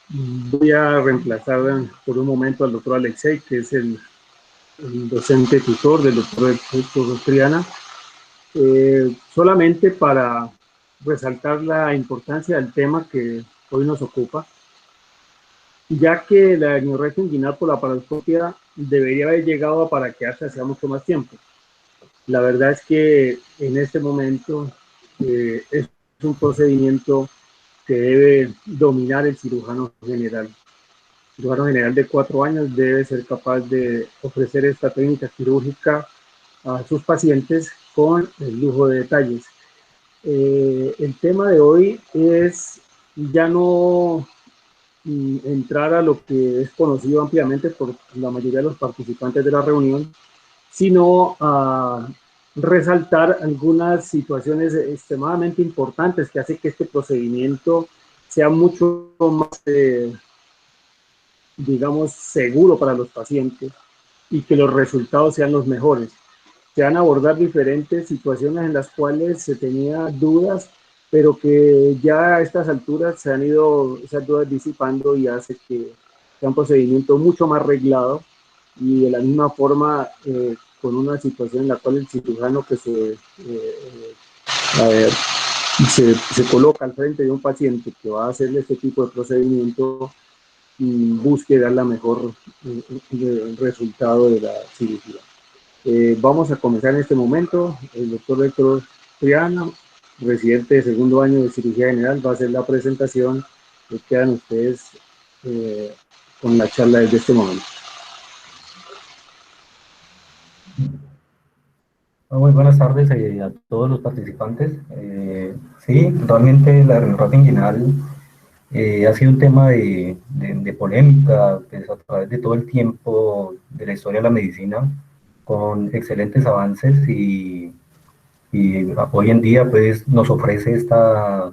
Voy a reemplazar por un momento al doctor Alexei, que es el docente tutor del doctor Triana, solamente para resaltar la importancia del tema que hoy nos ocupa, ya que la anorexia inguinal por la paroscopia debería haber llegado para quedarse hace mucho más tiempo. La verdad es que en este momento es un procedimiento que debe dominar el cirujano general. El cirujano general de 4 años debe ser capaz de ofrecer esta técnica quirúrgica a sus pacientes con el lujo de detalles. El tema de hoy es ya no entrar a lo que es conocido ampliamente por la mayoría de los participantes de la reunión, sino a resaltar algunas situaciones extremadamente importantes que hacen que este procedimiento sea mucho más, digamos, seguro para los pacientes y que los resultados sean los mejores. Se van a abordar diferentes situaciones en las cuales se tenía dudas, pero que ya a estas alturas se han ido esas dudas disipando y hace que sea un procedimiento mucho más reglado y de la misma forma con una situación en la cual el cirujano que a ver, se coloca al frente de un paciente que va a hacerle este tipo de procedimiento y busque dar la mejor resultado de la cirugía. Vamos a comenzar en este momento. El doctor Héctor Triana, residente de segundo año de cirugía general, va a hacer la presentación. Quedan ustedes con la charla desde este momento. Muy buenas tardes a todos los participantes. Sí, realmente la rinoplastia inguinal ha sido un tema de polémica pues, a través de todo el tiempo de la historia de la medicina, con excelentes avances y hoy en día pues, nos ofrece esta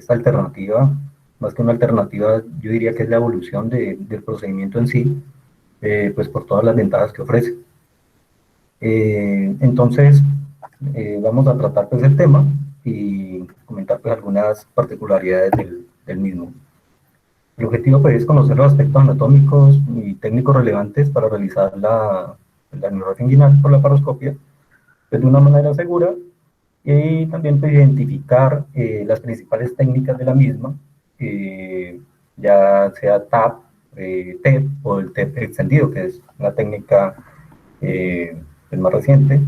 alternativa, más que una alternativa, yo diría que es la evolución del procedimiento en sí, pues por todas las ventajas que ofrece. Entonces, vamos a tratar pues el tema y comentar pues algunas particularidades del mismo. El objetivo pues, es conocer los aspectos anatómicos y técnicos relevantes para realizar la neurona inguinal por la paroscopia pues, de una manera segura y también pues, identificar las principales técnicas de la misma, ya sea TAP, TEP o el TEP extendido, que es una técnica el más reciente,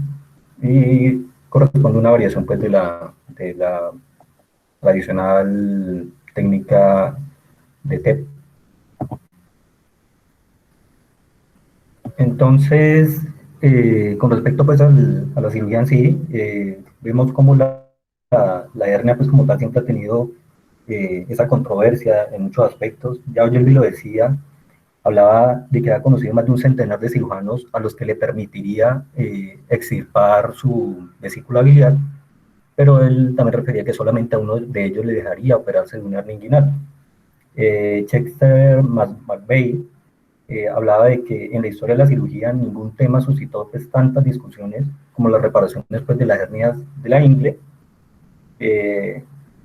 y corresponde a una variación pues, de la tradicional técnica de TEP. Entonces, con respecto pues, a la cirugía en sí, vemos como la hernia pues, como tal siempre ha tenido esa controversia en muchos aspectos. Ya Oyelvi lo decía, hablaba de que ha conocido más de un centenar de cirujanos a los que le permitiría extirpar su vesícula biliar, pero él también refería que solamente a uno de ellos le dejaría operarse de una hernia inguinal. Chester McVeigh hablaba de que en la historia de la cirugía ningún tema suscitó pues, tantas discusiones como las reparaciones pues, de las hernias de la ingle.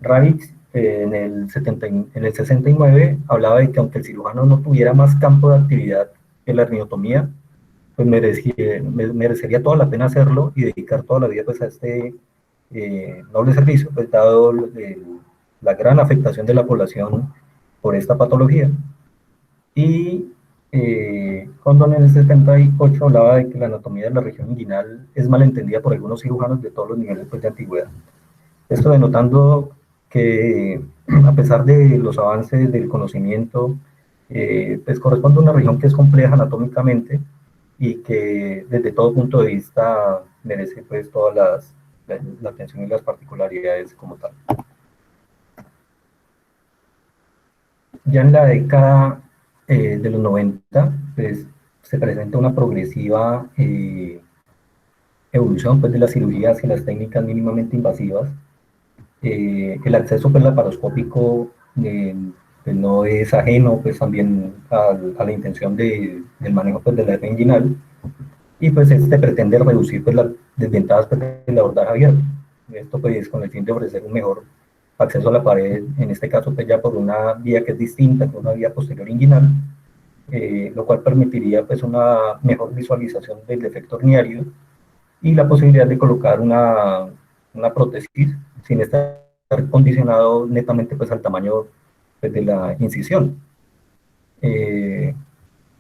Ravitz en el 69 hablaba de que aunque el cirujano no tuviera más campo de actividad que la herniostomía, pues merecería toda la pena hacerlo y dedicar toda la vida pues, a este noble servicio, pues dado la gran afectación de la población por esta patología. Y Condon en el 78 hablaba de que la anatomía de la región inguinal es malentendida por algunos cirujanos de todos los niveles pues, de antigüedad. Esto denotando que a pesar de los avances del conocimiento, pues corresponde a una región que es compleja anatómicamente y que desde todo punto de vista merece pues toda la atención y las particularidades como tal. Ya en la década de los 90, pues, se presenta una progresiva evolución pues, de la cirugía hacia las técnicas mínimamente invasivas. El acceso pues, laparoscópico pues, no es ajeno pues, también a la intención del manejo pues, de la hernia inguinal, y pues este pretende reducir pues, las desventajas pues, del abordaje abierto. Esto pues con el fin de ofrecer un mejor acceso a la pared, en este caso pues ya por una vía que es distinta, que una vía posterior inguinal, lo cual permitiría pues una mejor visualización del defecto herniario y la posibilidad de colocar una prótesis sin estar condicionado netamente pues al tamaño pues, de la incisión.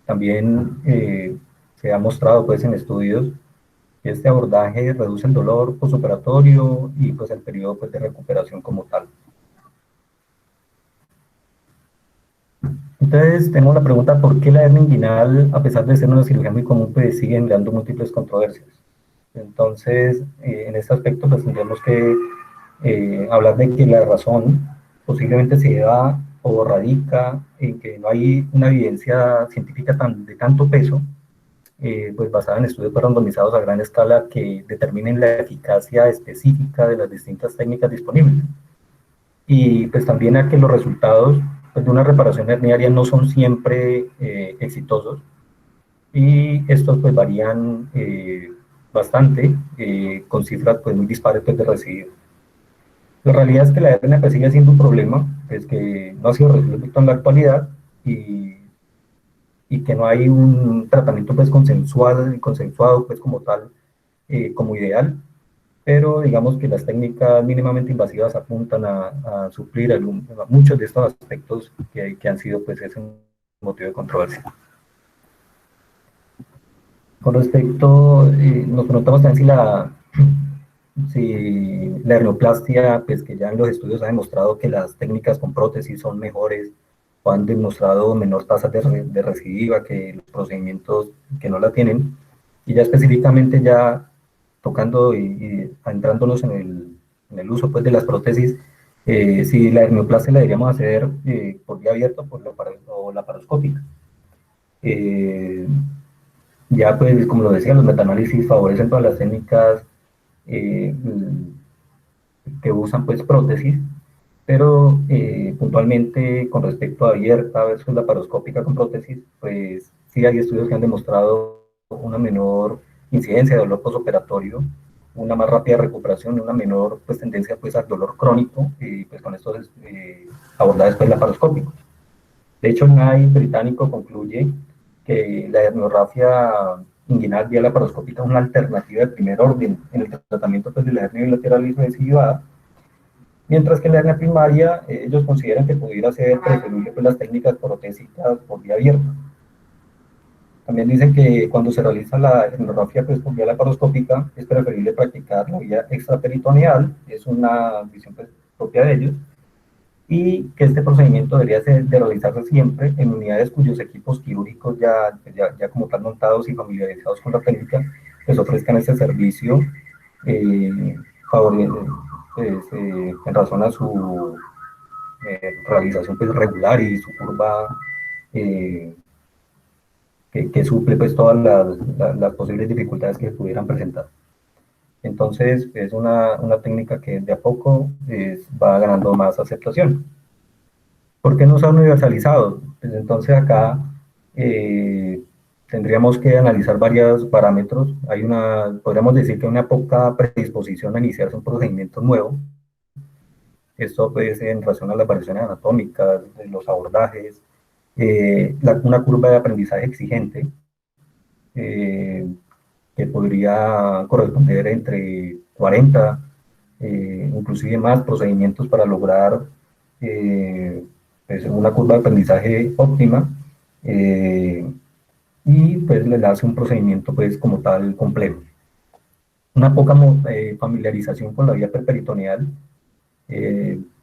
También se ha mostrado pues en estudios que este abordaje reduce el dolor postoperatorio y pues el periodo pues, de recuperación como tal. Entonces tenemos la pregunta, ¿por qué la hernia inguinal, a pesar de ser una cirugía muy común, pues sigue generando múltiples controversias? Entonces, en este aspecto, pues tendremos que hablar de que la razón posiblemente se da o radica en que no hay una evidencia científica de tanto peso, pues basada en estudios randomizados a gran escala que determinen la eficacia específica de las distintas técnicas disponibles. Y pues también a que los resultados pues, de una reparación herniaria no son siempre exitosos, y estos pues varían bastante, con cifras pues muy dispares pues, de recidiva. La realidad es que la hernia pues, sigue siendo un problema, pues, que no ha sido resuelto en la actualidad y que no hay un tratamiento pues, consensuado pues, como tal, como ideal, pero digamos que las técnicas mínimamente invasivas apuntan a suplir muchos de estos aspectos que han sido pues, ese motivo de controversia. Con respecto, nos preguntamos también si la hernioplastia, pues que ya en los estudios ha demostrado que las técnicas con prótesis son mejores o han demostrado menor tasa de recidiva que los procedimientos que no la tienen. Y ya específicamente ya tocando y adentrándonos en el uso pues, de las prótesis, si la hernioplastia la deberíamos hacer por vía abierta o laparoscópica. Ya pues, como lo decía, los metaanálisis favorecen todas las técnicas eh, que usan pues prótesis, pero puntualmente con respecto a abierta versus laparoscópica con prótesis, pues sí hay estudios que han demostrado una menor incidencia de dolor postoperatorio, una más rápida recuperación, una menor pues, tendencia pues, al dolor crónico, y pues con estos abordajes pues, laparoscópicos. De hecho, el NICE británico concluye que la herniorrafia inguinal vía laparoscópica es una alternativa de primer orden en el tratamiento pues, de la hernia bilateral isodesiguada, mientras que la hernia primaria, ellos consideran que pudiera ser preferible pues, las técnicas protésicas por vía abierta. También dicen que cuando se realiza la herniorrafia pues, por vía laparoscópica, es preferible practicar la vía extraperitoneal, es una visión pues, propia de ellos, y que este procedimiento debería de realizarse siempre en unidades cuyos equipos quirúrgicos ya como tal montados y familiarizados con la técnica, pues ofrezcan ese servicio eh, pues, en razón a su realización pues, regular y su curva eh, que suple pues, todas las posibles dificultades que pudieran presentar. Entonces es una técnica que de a poco va ganando más aceptación. ¿Por qué no se ha universalizado? Pues entonces acá tendríamos que analizar varios parámetros. Podríamos decir que hay una poca predisposición a iniciarse un procedimiento nuevo. Esto pues en relación a las variaciones anatómicas, los abordajes, una curva de aprendizaje exigente, que podría corresponder entre 40, inclusive más procedimientos para lograr pues una curva de aprendizaje óptima, y pues le hace un procedimiento pues como tal complejo. Una poca familiarización con la vía perperitoneal,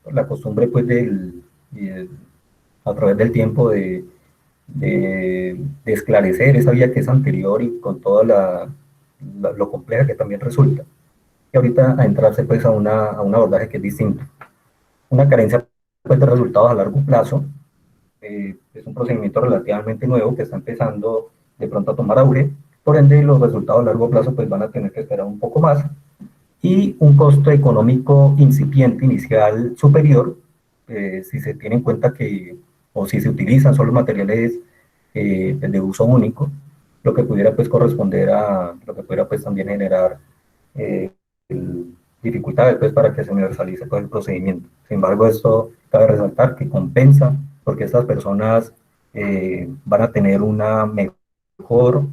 la costumbre pues a través del tiempo de esclarecer esa vía que es anterior y con toda lo compleja que también resulta. Y ahorita adentrarse pues a un abordaje que es distinto. Una carencia pues, de resultados a largo plazo, es un procedimiento relativamente nuevo que está empezando de pronto a tomar auge, por ende los resultados a largo plazo pues van a tener que esperar un poco más, y un costo económico incipiente inicial superior, si se tiene en cuenta o si se utilizan solo materiales de uso único, lo que pudiera pues corresponder a lo que pudiera pues también generar dificultades pues, para que se universalice pues, el procedimiento. Sin embargo, esto cabe resaltar que compensa porque estas personas van a tener una mejor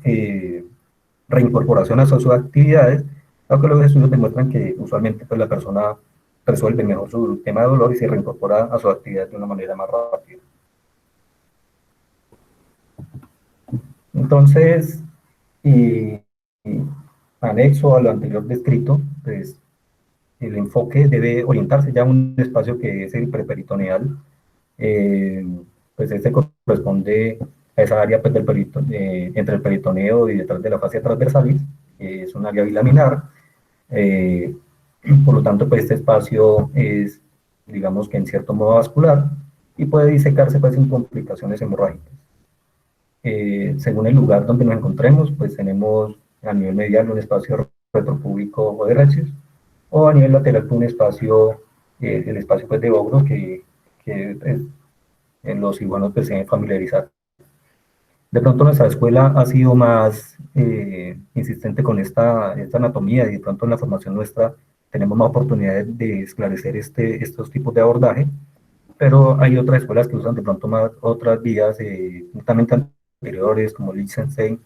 reincorporación a sus actividades, aunque los estudios demuestran que usualmente pues, la persona resuelve mejor su tema de dolor y se reincorpora a su actividad de una manera más rápida. Entonces, y anexo a lo anterior descrito, pues el enfoque debe orientarse ya a un espacio que es el preperitoneal, eh, pues este corresponde a esa área pues, entre el peritoneo y detrás de la fascia transversalis, que es un área bilaminar, eh, por lo tanto pues este espacio es, digamos que en cierto modo vascular, y puede disecarse pues sin complicaciones hemorrágicas. Según el lugar donde nos encontremos, pues tenemos a nivel medial un espacio retropúbico o de Rechius, o a nivel lateral un espacio, el espacio pues, de Ogro, que los cirujanos pues, se deben familiarizar. De pronto nuestra escuela ha sido más insistente con esta anatomía y de pronto en la formación nuestra tenemos más oportunidades de esclarecer estos tipos de abordaje, pero hay otras escuelas que usan de pronto más otras vías, justamente anteriores, como Liechtenstein,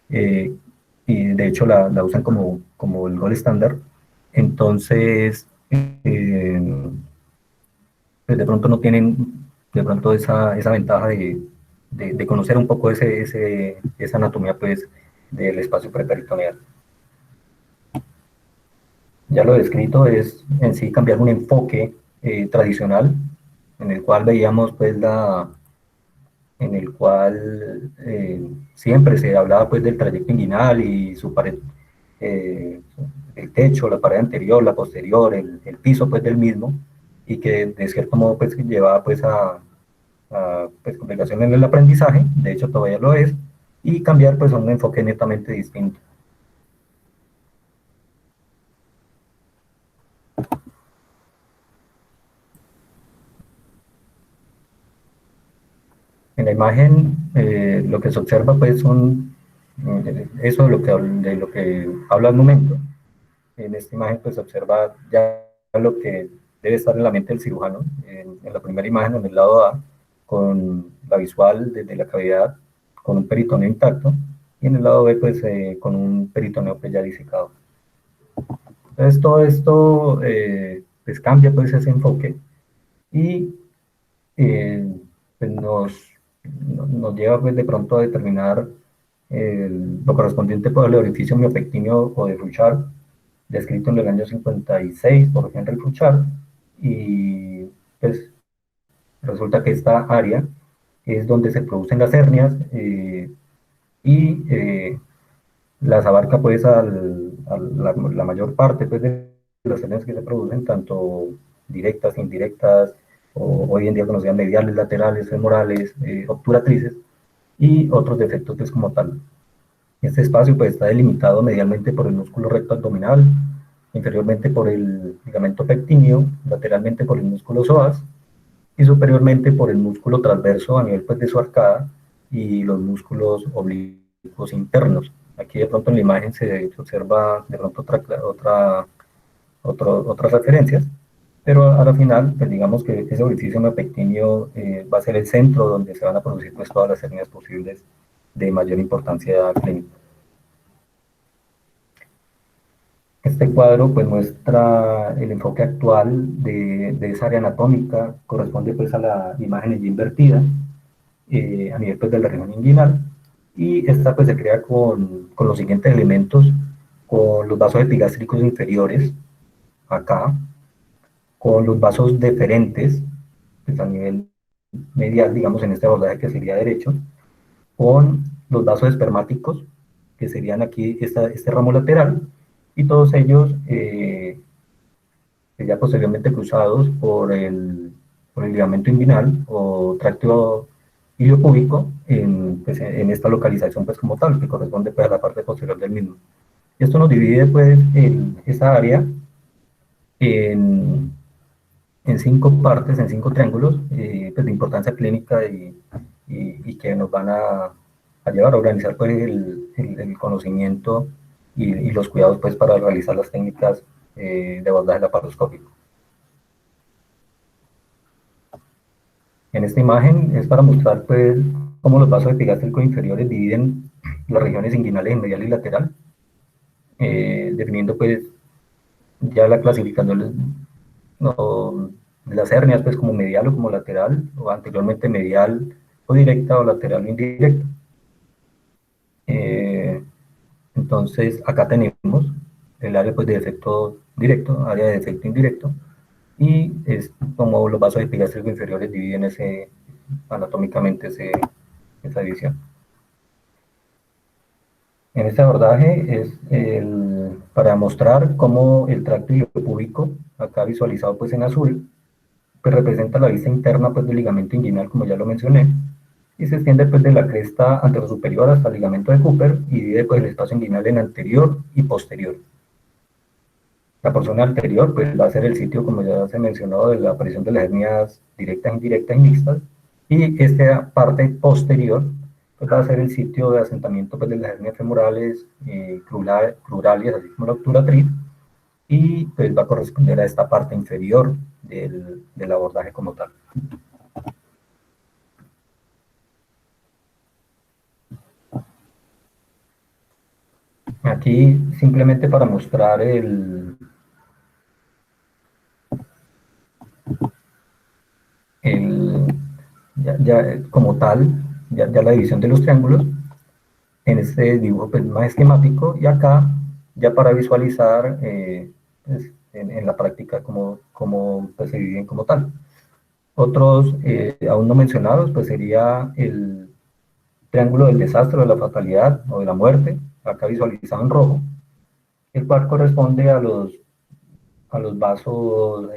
y de hecho la usan como el gol estándar. Entonces, pues de pronto no tienen de pronto esa ventaja de conocer un poco esa anatomía pues, del espacio preperitoneal. Ya lo descrito es en sí cambiar un enfoque tradicional en el cual veíamos pues en el cual siempre se hablaba pues del trayecto inguinal y su pared, el techo, la pared anterior, la posterior, el piso pues del mismo, y que de cierto modo pues llevaba pues a pues, complicaciones en el aprendizaje, de hecho todavía lo es, y cambiar pues a un enfoque netamente distinto. En la imagen lo que se observa pues son eso de lo que habla al momento. En esta imagen pues se observa ya lo que debe estar en la mente del cirujano. En la primera imagen, en el lado A, con la visual desde la cavidad, con un peritoneo intacto, y en el lado B pues con un peritoneo pues ya disecado. Entonces todo esto pues cambia pues ese enfoque y pues nos lleva pues de pronto a determinar lo correspondiente por el orificio miopectíneo o de Fouchard, descrito en el año 56 por Henry Fouchard, y pues resulta que esta área es donde se producen las hernias y las abarca pues la mayor parte pues, de las hernias que se producen, tanto directas, indirectas, o hoy en día conocidas mediales, laterales, femorales, obturatrices, y otros defectos pues, como tal. Este espacio pues, está delimitado medialmente por el músculo recto abdominal, inferiormente por el ligamento pectíneo, lateralmente por el músculo psoas, y superiormente por el músculo transverso a nivel pues, de su arcada y los músculos oblicuos internos. Aquí de pronto en la imagen se observa de pronto otras referencias, pero a la final, pues digamos que ese orificio miopectíneo va a ser el centro donde se van a producir pues, todas las hernias posibles de mayor importancia clínica. Este cuadro pues muestra el enfoque actual de esa área anatómica, corresponde pues a la imagen Y invertida, a nivel pues de la región inguinal, y esta pues se crea con los siguientes elementos, con los vasos epigástricos inferiores, acá, con los vasos deferentes, pues a nivel medial, digamos en este abordaje que sería derecho, con los vasos espermáticos, que serían aquí este ramo lateral, y todos ellos ya posteriormente cruzados por el ligamento inguinal o tracto iliopúbico pues, en esta localización pues, como tal, que corresponde pues, a la parte posterior del mismo. Esto nos divide pues, esta área en, en 5 partes, en 5 triángulos pues, de importancia clínica y que nos van a llevar a organizar pues, el conocimiento y los cuidados pues, para realizar las técnicas de abordaje laparoscópico. En esta imagen es para mostrar pues cómo los vasos epigásтрicos inferiores dividen las regiones inguinales en medial y lateral, definiendo pues ya la clasificación de las hernias pues como medial o como lateral, o anteriormente medial o directa o lateral o indirecta. Entonces acá tenemos el área pues de efecto directo, área de efecto indirecto, y es como los vasos epigástricos inferiores dividen anatómicamente esa división. En este abordaje es para mostrar cómo el tracto iliopúbico, acá visualizado pues en azul, pues representa la vista interna pues del ligamento inguinal, como ya lo mencioné, y se extiende pues de la cresta anterosuperior hasta el ligamento de Cooper y divide pues el espacio inguinal en anterior y posterior. La porción anterior pues va a ser el sitio, como ya se mencionó, de la aparición de las hernias directas, indirectas y mixtas, y esta parte posterior pues va a ser el sitio de asentamiento pues de las hernias femorales, crurales, así como la obturatriz, y pues va a corresponder a esta parte inferior del abordaje como tal. Aquí simplemente para mostrar como tal, ya la división de los triángulos, en este dibujo pues, más esquemático, y acá ya para visualizar pues, en la práctica cómo pues, se dividen como tal. Otros aún no mencionados pues sería el triángulo del desastre, de la fatalidad o de la muerte, acá visualizado en rojo, el cual corresponde a los vasos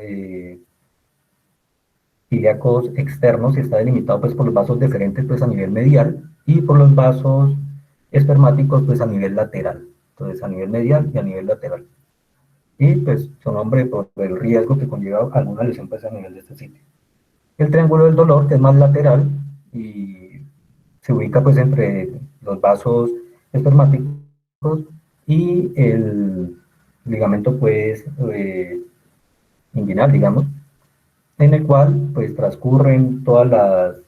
ilíacos externos y está delimitado pues, por los vasos deferentes pues, a nivel medial y por los vasos espermáticos pues, a nivel lateral. Entonces, a nivel medial y a nivel lateral. Y pues su nombre por el riesgo que conlleva alguna lesión pues, a nivel de este sitio. El triángulo del dolor, que es más lateral y se ubica pues entre los vasos espermáticos y el ligamento pues inguinal, digamos, en el cual pues transcurren los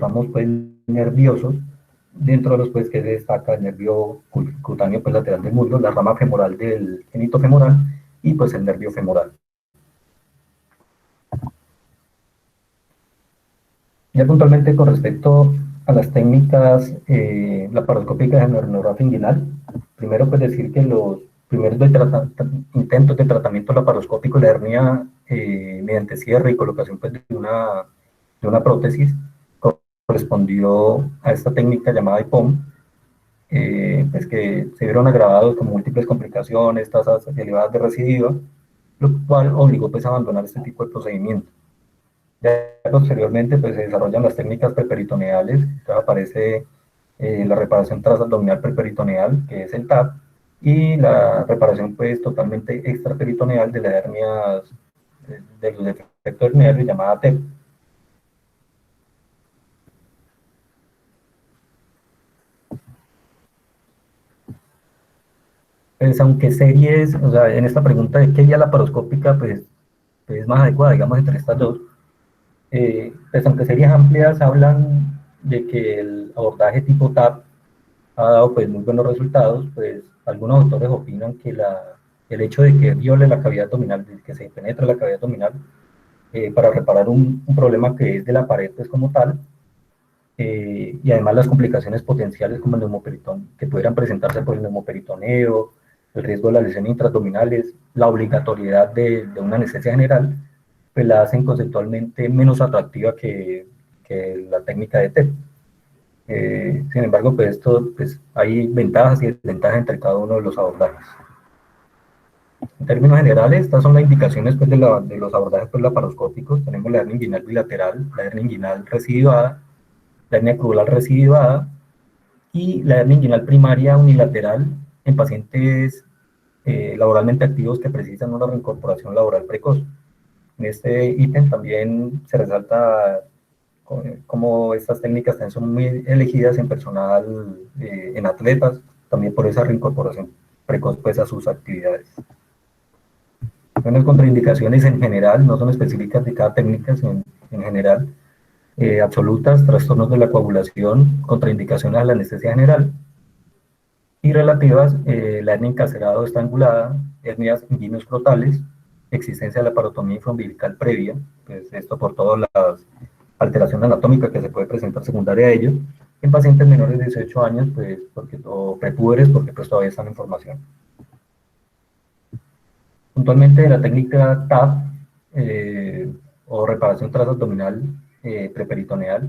ramos pues, nerviosos, dentro de los pues que se destaca el nervio cutáneo pues, lateral del muslo, la rama femoral del genito femoral y pues el nervio femoral. Ya puntualmente con respecto a las técnicas laparoscópicas en neurografía inguinal, primero pues decir que los primeros intentos de tratamiento laparoscópico de la hernia mediante cierre y colocación pues, de una prótesis correspondió a esta técnica llamada IPOM, pues que se vieron agravados con múltiples complicaciones, tasas elevadas de recidiva, lo cual obligó pues a abandonar este tipo de procedimiento. Ya posteriormente pues, se desarrollan las técnicas preperitoneales, entonces aparece la reparación transabdominal preperitoneal, que es el TAP, y la reparación pues totalmente extraperitoneal de las hernias, de los defectos herniarios, llamada TEP. Pues aunque series, o sea, en esta pregunta de qué vía laparoscópica pues, es más adecuada, digamos, entre estas dos, pues aunque series amplias hablan de que el abordaje tipo TAP ha dado pues muy buenos resultados, pues algunos autores opinan que el hecho de que viole la cavidad abdominal, de que se penetre la cavidad abdominal para reparar un problema que es de la pared pues como tal, y además las complicaciones potenciales como el neumoperitoneo, que pudieran presentarse por el neumoperitoneo, el riesgo de las lesiones intraabdominales, la obligatoriedad de una anestesia general, pues la hacen conceptualmente menos atractiva que la técnica de TEP. Sin embargo, pues hay ventajas y desventajas entre cada uno de los abordajes. En términos generales, estas son las indicaciones pues, de los abordajes pues, laparoscópicos. Tenemos la hernia inguinal bilateral, la hernia inguinal recidiva, la hernia crural recidiva y la hernia inguinal primaria unilateral en pacientes laboralmente activos que precisan una reincorporación laboral precoz. En este ítem también se resalta como estas técnicas también son muy elegidas en personal, en atletas, también por esa reincorporación. precoz pues, a sus actividades. Bueno, las contraindicaciones en general no son específicas de cada técnica, sino en general. Absolutas, trastornos de la coagulación, contraindicaciones a la anestesia general, y relativas, la hernia encarcerada o estrangulada, hernias inguinuscrotales, existencia de la parotomía infraumbilical previa, pues esto por todas las alteración anatómica que se puede presentar secundaria a ello, en pacientes menores de 18 años, pues, o prepúberes, porque pues todavía están en formación. Puntualmente la técnica TAP, o reparación transabdominal preperitoneal,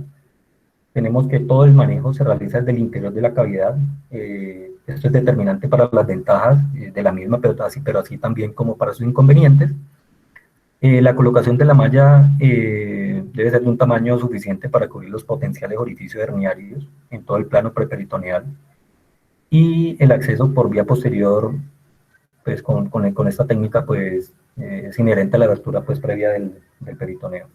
tenemos que todo el manejo se realiza desde el interior de la cavidad. Esto es determinante para las ventajas de la misma, pero así también como para sus inconvenientes. La colocación de la malla debe ser de un tamaño suficiente para cubrir los potenciales orificios herniarios en todo el plano preperitoneal. Y el acceso por vía posterior, pues con esta técnica, pues es inherente a la abertura pues, previa del peritoneo.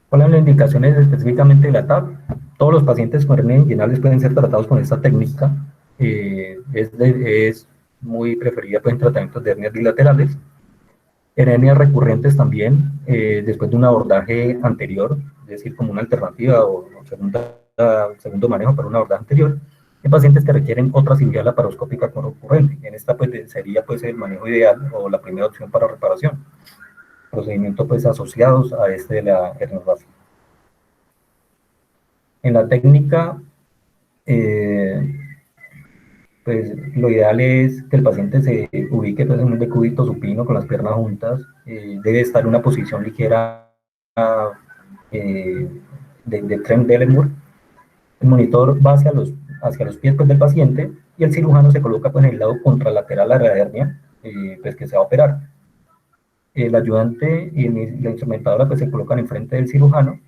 ¿Cuáles son las indicaciones específicamente de la TAP? Todos los pacientes con hernias inguinales pueden ser tratados con esta técnica. Es muy preferida pues, en tratamientos de hernias bilaterales. En hernias recurrentes también, después de un abordaje anterior, es decir, como una alternativa o segundo manejo para un abordaje anterior, en pacientes que requieren otra cirugía laparoscópica recurrente. En esta pues, sería pues, el manejo ideal o la primera opción para reparación. Procedimientos pues, asociados a este de la herniorrafia. En la técnica, pues lo ideal es que el paciente se ubique pues, en un decúbito supino con las piernas juntas, debe estar en una posición ligera de Trendelenburg. El monitor va hacia los pies pues, del paciente y el cirujano se coloca pues, en el lado contralateral a la hernia pues, que se va a operar. El ayudante y la instrumentadora pues, se colocan enfrente del cirujano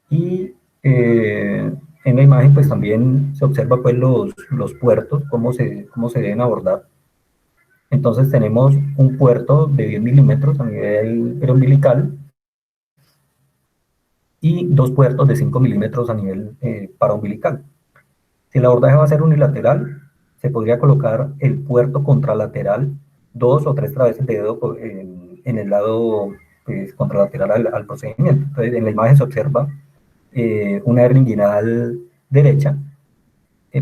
y en la imagen pues también se observa pues los puertos, cómo se deben abordar. Entonces tenemos un puerto de 10 milímetros a nivel preumbilical y dos puertos de 5 milímetros a nivel paraumbilical. Si el abordaje va a ser unilateral, se podría colocar el puerto contralateral 2 o 3 traveses de dedo en el lado pues, contralateral al procedimiento. Entonces en la imagen se observa una hernia inguinal derecha,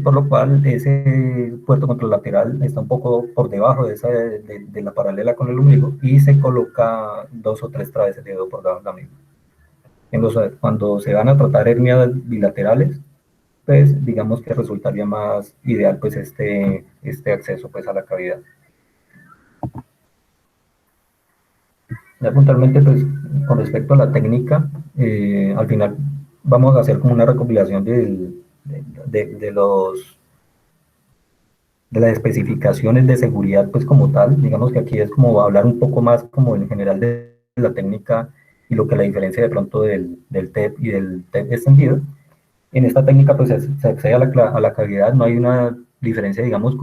por lo cual ese puerto contralateral está un poco por debajo de la paralela con el ombligo y se coloca 2 o 3 traveses de dedo por debajo de la misma. Cuando se van a tratar hernias bilaterales, pues digamos que resultaría más ideal pues este acceso pues a la cavidad. Ya puntualmente pues con respecto a la técnica, al final vamos a hacer como una recopilación de las especificaciones de seguridad pues como tal. Digamos que aquí es como hablar un poco más como en general de la técnica y lo que la diferencia de pronto del TEP y del TEP extendido. En esta técnica pues se accede a la cavidad, no hay una diferencia digamos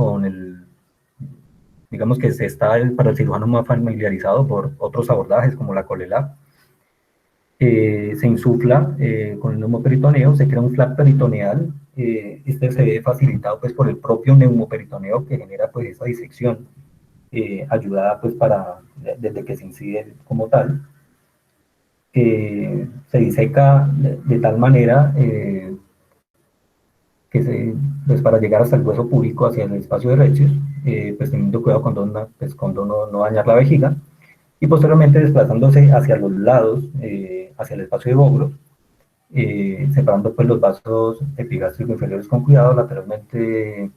digamos que se está para el cirujano más familiarizado por otros abordajes como la Colelab. Se insufla con el neumoperitoneo, se crea un flap peritoneal, este se ve facilitado pues por el propio neumoperitoneo que genera pues esa disección, ayudada pues desde que se incide como tal. Se diseca de tal manera que pues para llegar hasta el hueso púbico, hacia el espacio de Retzius, pues teniendo cuidado con no dañar la vejiga, y posteriormente desplazándose hacia los lados, hacia el espacio de Bogro, separando pues los vasos epigástricos inferiores con cuidado, lateralmente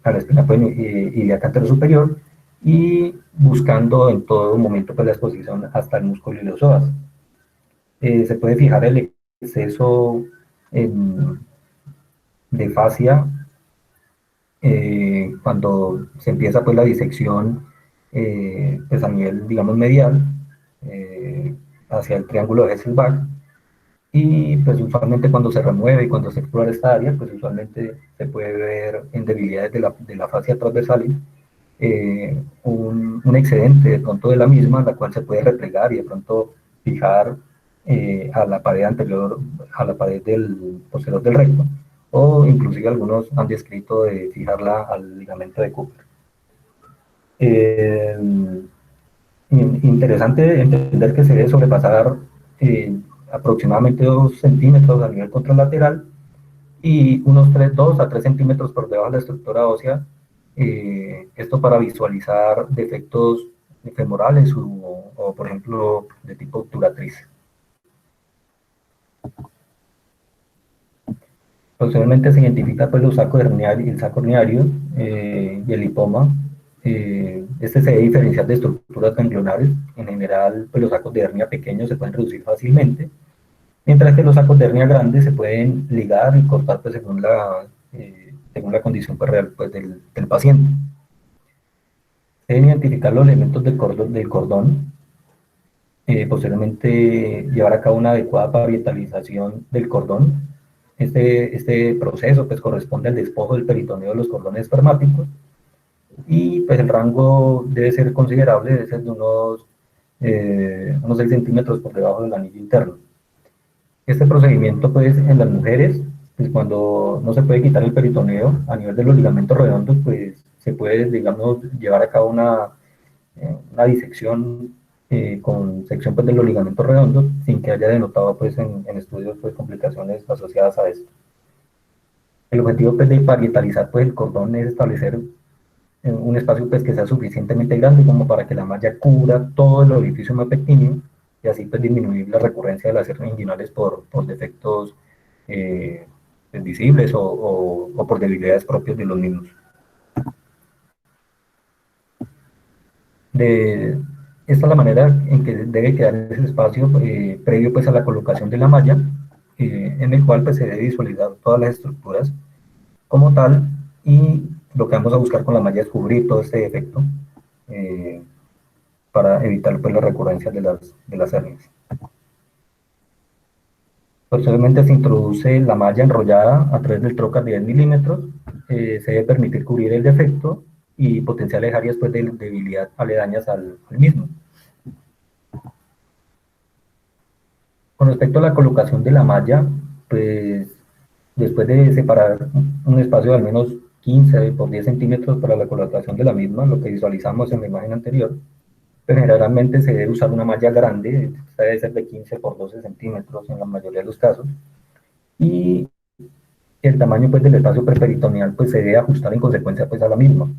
a la espina pues, ilíaca anterosuperior, y buscando en todo momento pues, la exposición hasta el músculo iliosoas. Se puede fijar el exceso de fascia cuando se empieza pues la disección pues a nivel digamos medial hacia el triángulo de Hesselbach, y pues usualmente cuando se remueve y cuando se explora esta área pues usualmente se puede ver en debilidades de la fascia transversal un excedente de pronto de la misma, la cual se puede replegar y de pronto fijar a la pared anterior, a la pared del posterior del recto, o inclusive algunos han descrito de fijarla al ligamento de Cooper. Interesante entender que se debe sobrepasar aproximadamente 2 centímetros a nivel contralateral y unos 2 a 3 centímetros por debajo de la estructura ósea, esto para visualizar defectos femorales o, por ejemplo, de tipo obturatriz. Posteriormente se identifica pues, el saco herniario y el lipoma. Este se debe diferenciar de estructuras ganglionares. En general, pues, los sacos de hernia pequeños se pueden reducir fácilmente, mientras que los sacos de hernia grandes se pueden ligar y cortar pues, según la condición pues, real pues, del paciente. Se deben identificar los elementos del cordón, posteriormente llevar a cabo una adecuada parietalización del cordón. Este proceso pues, corresponde al despojo del peritoneo de los cordones espermáticos y pues, el rango debe ser considerable, debe ser de unos 6 centímetros por debajo del anillo interno. Este procedimiento pues, en las mujeres, pues, cuando no se puede quitar el peritoneo a nivel de los ligamentos redondos, pues se puede, digamos, llevar a cabo una disección con sección pues, de los ligamentos redondos sin que haya denotado pues, en estudios pues, complicaciones asociadas a esto. El objetivo pues, de parietalizar pues, el cordón es establecer un espacio pues, que sea suficientemente grande como para que la malla cubra todo el orificio más pequeño y así pues, disminuir la recurrencia de las hernias inguinales por defectos visibles o por debilidades propias de los mismos. Esta es la manera en que debe quedar ese espacio previo pues, a la colocación de la malla, en el cual pues, se debe visualizar todas las estructuras como tal, y lo que vamos a buscar con la malla es cubrir todo este defecto para evitar pues, la recurrencia de las hernias. Posteriormente se introduce la malla enrollada a través del trocar de 10 milímetros, se debe permitir cubrir el defecto y potenciales áreas pues, de debilidad aledañas al mismo. Con respecto a la colocación de la malla, pues después de separar un espacio de al menos 15 por 10 centímetros para la colocación de la misma, lo que visualizamos en la imagen anterior, pues generalmente se debe usar una malla grande, esta debe ser de 15 por 12 centímetros en la mayoría de los casos, y el tamaño pues, del espacio preperitoneal pues, se debe ajustar en consecuencia pues, a la misma.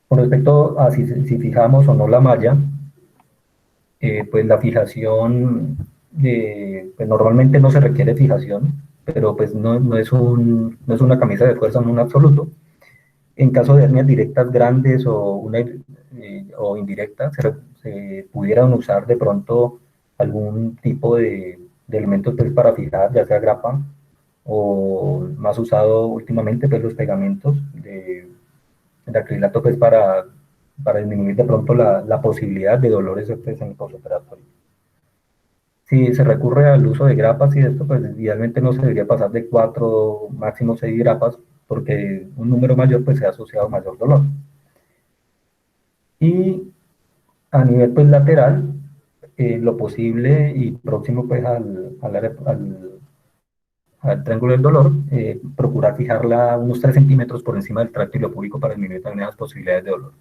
Con respecto a si fijamos o no la malla, pues la fijación, pues normalmente no se requiere fijación, pero pues no es una camisa de fuerza en un absoluto. En caso de hernias directas grandes o indirectas, se pudieran usar de pronto algún tipo de elementos pues, para fijar, ya sea grapa o más usado últimamente pues, los pegamentos de acrilato pues, para disminuir de pronto la posibilidad de dolores pues, en el postoperatorio. Si se recurre al uso de grapas y esto, pues idealmente no se debería pasar de 4, máximo 6 grapas, porque un número mayor pues se ha asociado a mayor dolor. Y a nivel pues lateral, lo posible y próximo pues al triángulo del dolor, procurar fijarla unos 3 centímetros por encima del tracto iliopúbico para disminuir también las posibilidades de dolor.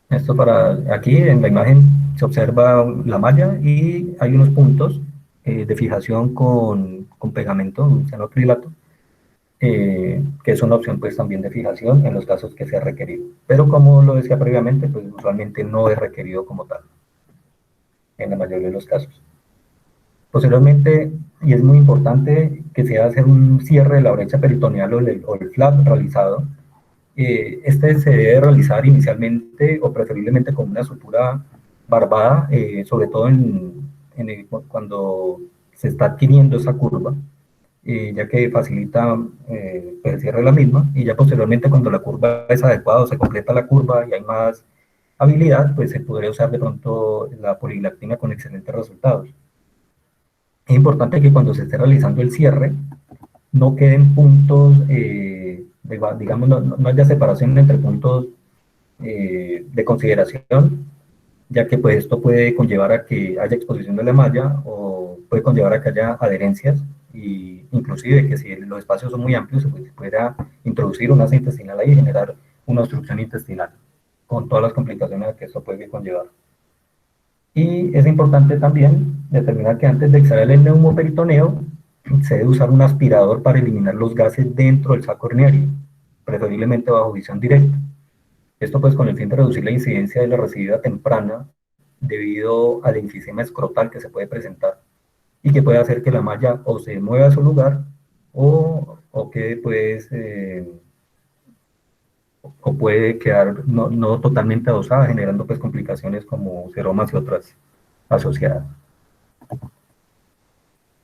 Esto aquí en la imagen se observa la malla y hay unos puntos de fijación con pegamento, cianoacrilato, que es una opción pues también de fijación en los casos que sea requerido. Pero como lo decía previamente, pues usualmente no es requerido como tal, en la mayoría de los casos. Posteriormente, y es muy importante, que se haga hacer un cierre de la brecha peritoneal o el flap realizado. Este se debe realizar inicialmente o preferiblemente con una sutura barbada, sobre todo cuando se está adquiriendo esa curva, ya que facilita pues el cierre de la misma, y ya posteriormente cuando la curva es adecuada o se completa la curva y hay más habilidad, pues se podría usar de pronto la polilactina con excelentes resultados. Es importante que cuando se esté realizando el cierre, no queden puntos, digamos, no haya separación entre puntos de consideración ya que pues esto puede conllevar a que haya exposición de la malla o puede conllevar a que haya adherencias y inclusive que si los espacios son muy amplios pues, se pueda introducir una cinta intestinal ahí y generar una obstrucción intestinal con todas las complicaciones que esto puede conllevar. Y es importante también determinar que antes de extraer el neumoperitoneo se debe usar un aspirador para eliminar los gases dentro del saco herniario, preferiblemente bajo visión directa. Esto pues con el fin de reducir la incidencia de la recidivia temprana debido al enfisema escrotal que se puede presentar y que puede hacer que la malla o se mueva a su lugar o que pues o puede quedar no totalmente adosada, generando pues complicaciones como seromas y otras asociadas.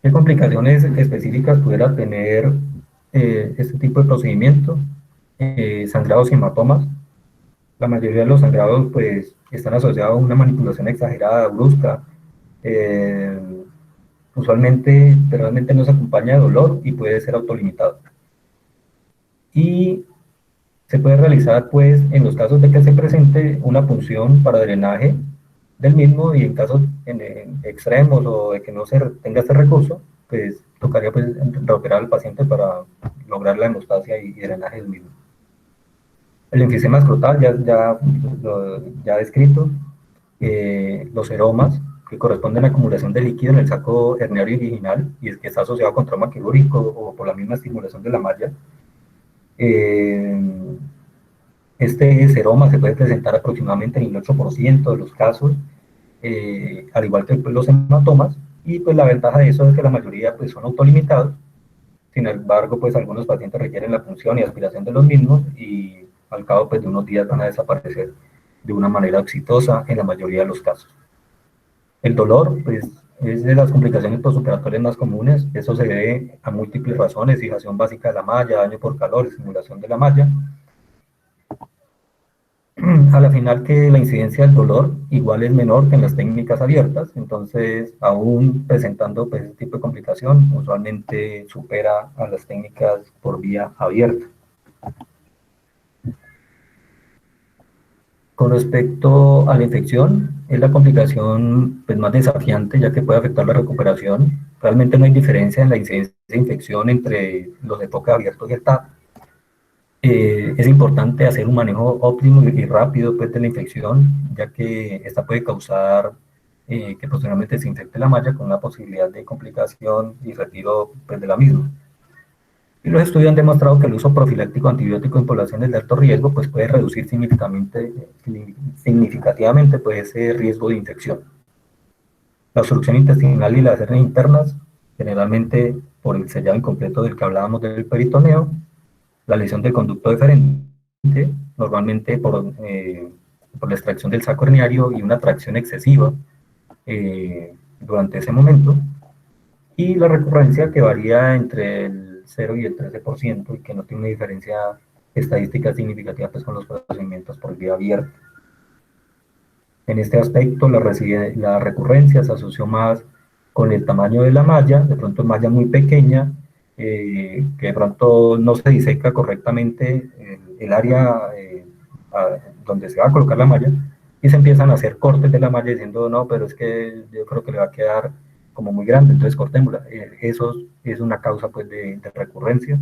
¿Qué complicaciones específicas pudiera tener este tipo de procedimiento? Sangrados y hematomas. La mayoría de los sangrados pues están asociados a una manipulación exagerada, brusca. Eh, Usualmente, realmente no se acompaña de dolor y puede ser autolimitado. Y se puede realizar, pues, en los casos de que se presente una punción para drenaje del mismo y en casos extremos o de que no se tenga este recurso, pues tocaría pues reoperar al paciente para lograr la hemostasia y drenaje del mismo. El enfisema escrotal ya descrito, los seromas, que corresponden a acumulación de líquido en el saco herniario original y es que está asociado con trauma quirúrgico o por la misma estimulación de la malla. Este seroma se puede presentar aproximadamente en el 8% de los casos, al igual que pues, los hematomas, y pues la ventaja de eso es que la mayoría pues, son autolimitados. Sin embargo, pues algunos pacientes requieren la punción y aspiración de los mismos y al cabo pues, de unos días van a desaparecer de una manera exitosa en la mayoría de los casos. El dolor, pues, es de las complicaciones postoperatorias más comunes. Eso se debe a múltiples razones: fijación básica de la malla, daño por calor, estimulación de la malla. A la final que la incidencia del dolor igual es menor que en las técnicas abiertas, entonces aún presentando pues, este tipo de complicación, usualmente supera a las técnicas por vía abierta. Con respecto a la infección, es la complicación pues, más desafiante, ya que puede afectar la recuperación. Realmente no hay diferencia en la incidencia de infección entre los enfoques abiertos y el TAP. Es importante hacer un manejo óptimo y rápido pues, de la infección, ya que esta puede causar que posteriormente se infecte la malla con una posibilidad de complicación y retiro pues, de la misma. Y los estudios han demostrado que el uso profiláctico antibiótico en poblaciones de alto riesgo pues, puede reducir significativamente pues, ese riesgo de infección. La obstrucción intestinal y las hernias internas, generalmente por el sellado incompleto del que hablábamos del peritoneo, la lesión del conducto deferente, normalmente por la extracción del saco herniario y una tracción excesiva durante ese momento, y la recurrencia que varía entre el 0 y el 13% y que no tiene una diferencia estadística significativa pues, con los procedimientos por vía abierta. En este aspecto, la recurrencia se asoció más con el tamaño de la malla, de pronto malla muy pequeña, que de pronto no se diseca correctamente el área donde se va a colocar la malla, y se empiezan a hacer cortes de la malla diciendo, no, pero es que yo creo que le va a quedar como muy grande, entonces cortémosla. Eso es una causa pues, de recurrencia,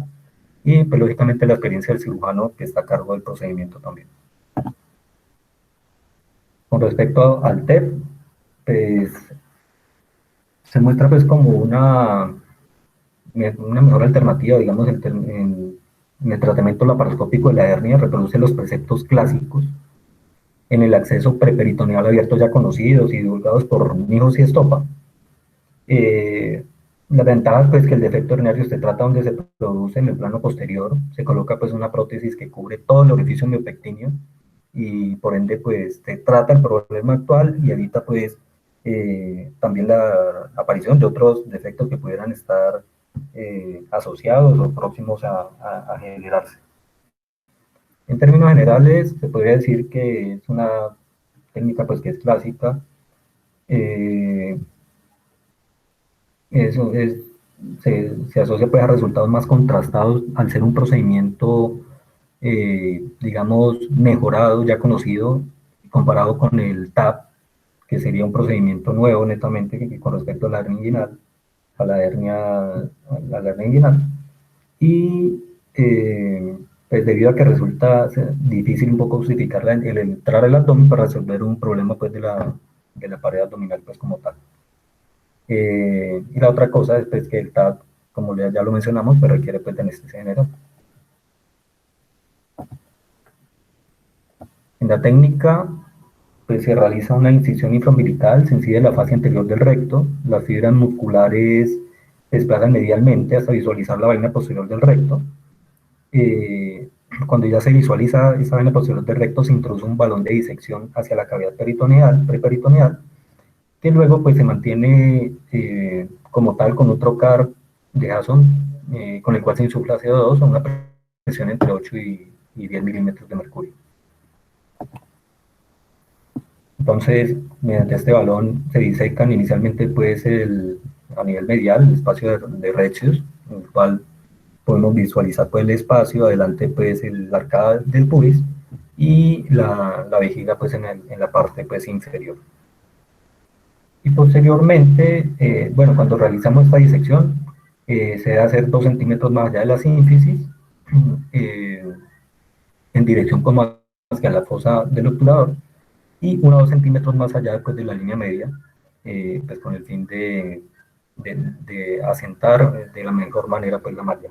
y pues, lógicamente la experiencia del cirujano que está a cargo del procedimiento también. Con respecto al TEP, pues se muestra pues como una mejor alternativa, digamos, en el tratamiento laparoscópico de la hernia, reproduce los preceptos clásicos en el acceso preperitoneal abierto ya conocidos y divulgados por Mijos y Estopa. La ventaja pues que el defecto herniario se trata donde se produce en el plano posterior, se coloca pues una prótesis que cubre todo el orificio miopectíneo y por ende pues se trata el problema actual y evita pues también la aparición de otros defectos que pudieran estar asociados o próximos a generarse. En términos generales, se podría decir que es una técnica pues, que es clásica. Eso se asocia pues, a resultados más contrastados al ser un procedimiento, digamos, mejorado, ya conocido, comparado con el TAP, que sería un procedimiento nuevo netamente con respecto a la hernia inguinal, a la hernia inguinal. Y pues debido a que resulta difícil un poco justificar el entrar al abdomen para resolver un problema pues de la pared abdominal pues como tal. Y la otra cosa es pues, que el TAC, como ya lo mencionamos, pues requiere pues de anestesia general. En la técnica pues se realiza una incisión infraumbilical, se incide la fascia anterior del recto, las fibras musculares se desplazan medialmente hasta visualizar la vaina posterior del recto. Cuando ya se visualiza esa vaina posterior del recto, se introduce un balón de disección hacia la cavidad peritoneal, preperitoneal, que luego pues se mantiene como tal con un trocar de Jason, con el cual se insufla CO2 a una presión entre 8 y 10 milímetros de mercurio. Entonces, mediante este balón se disecan inicialmente pues a nivel medial el espacio de Retzius, en el cual podemos visualizar pues el espacio, adelante pues la arcada del pubis y la vejiga pues en la parte pues inferior. Y posteriormente, bueno, cuando realizamos esta disección, se debe hacer 2 centímetros más allá de la sínfisis, en dirección como hacia la fosa del obturador, y 1 o 2 centímetros más allá después de la línea media, pues con el fin de asentar de la mejor manera pues la malla.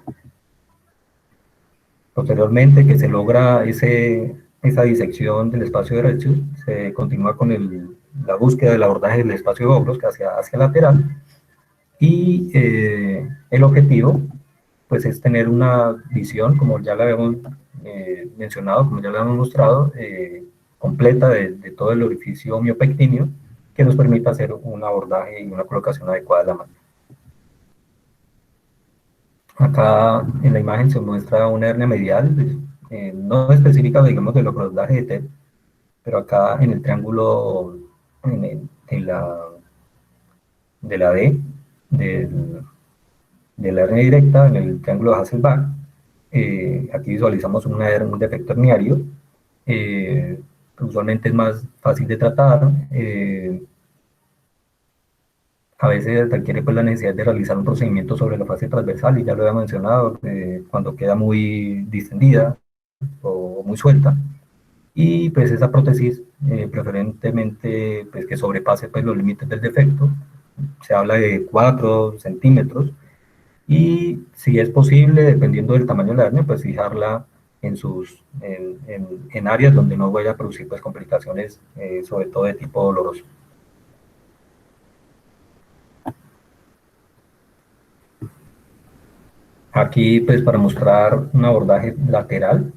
Posteriormente que se logra esa disección del espacio de Retzius, se continúa con la búsqueda del abordaje del espacio de Bogros hacia lateral, y el objetivo pues es tener una visión, como ya la habíamos mencionado, como ya la hemos mostrado, completa de todo el orificio miopectíneo, que nos permita hacer un abordaje y una colocación adecuada de la mano. Acá en la imagen se muestra una hernia medial, no específica, digamos, del abordaje de TEP, pero acá en el triángulo de la D, de la hernia directa, en el triángulo de Hasselbalch, aquí visualizamos un defecto herniario, usualmente es más fácil de tratar, a veces requiere pues la necesidad de realizar un procedimiento sobre la fascia transversal, y ya lo había mencionado, cuando queda muy distendida o muy suelta, y pues esa prótesis preferentemente pues que sobrepase pues los límites del defecto, se habla de 4 centímetros, y si es posible, dependiendo del tamaño de la hernia, pues fijarla en áreas donde no vaya a producir pues complicaciones, sobre todo de tipo doloroso. Aquí pues para mostrar un abordaje lateral,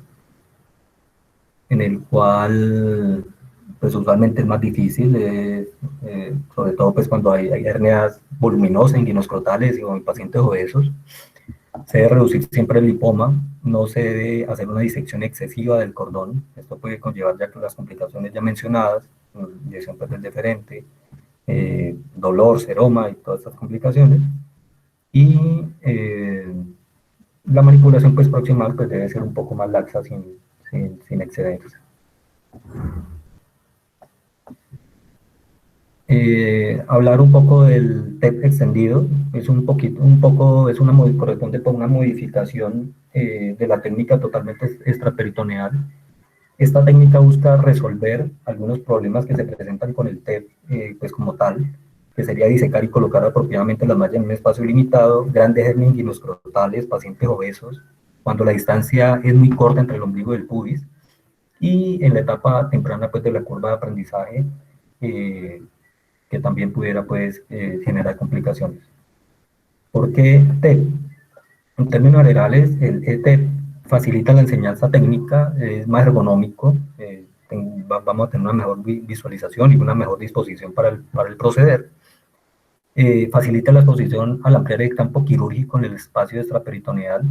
en el cual pues usualmente es más difícil, sobre todo pues cuando hay hernias voluminosas, inguinoscrotales o en pacientes obesos. Se debe reducir siempre el lipoma, no se debe hacer una disección excesiva del cordón. Esto puede conllevar ya las complicaciones ya mencionadas, lesión pues del deferente, dolor, seroma y todas estas complicaciones. Y la manipulación pues proximal pues debe ser un poco más laxa sin excederse. Hablar un poco del TEP extendido es corresponde por una modificación de la técnica totalmente extraperitoneal. Esta técnica busca resolver algunos problemas que se presentan con el TEP, pues como tal, que sería disecar y colocar apropiadamente las mallas en un espacio limitado, grandes hernias inguinoscrotales, pacientes obesos, cuando la distancia es muy corta entre el ombligo y el pubis, y en la etapa temprana pues de la curva de aprendizaje, que también pudiera pues generar complicaciones. ¿Por qué TEP? En términos generales, el TEP facilita la enseñanza técnica, es más ergonómico, vamos a tener una mejor visualización y una mejor disposición para el proceder. Facilita la exposición al ampliar el campo quirúrgico en el espacio extraperitoneal.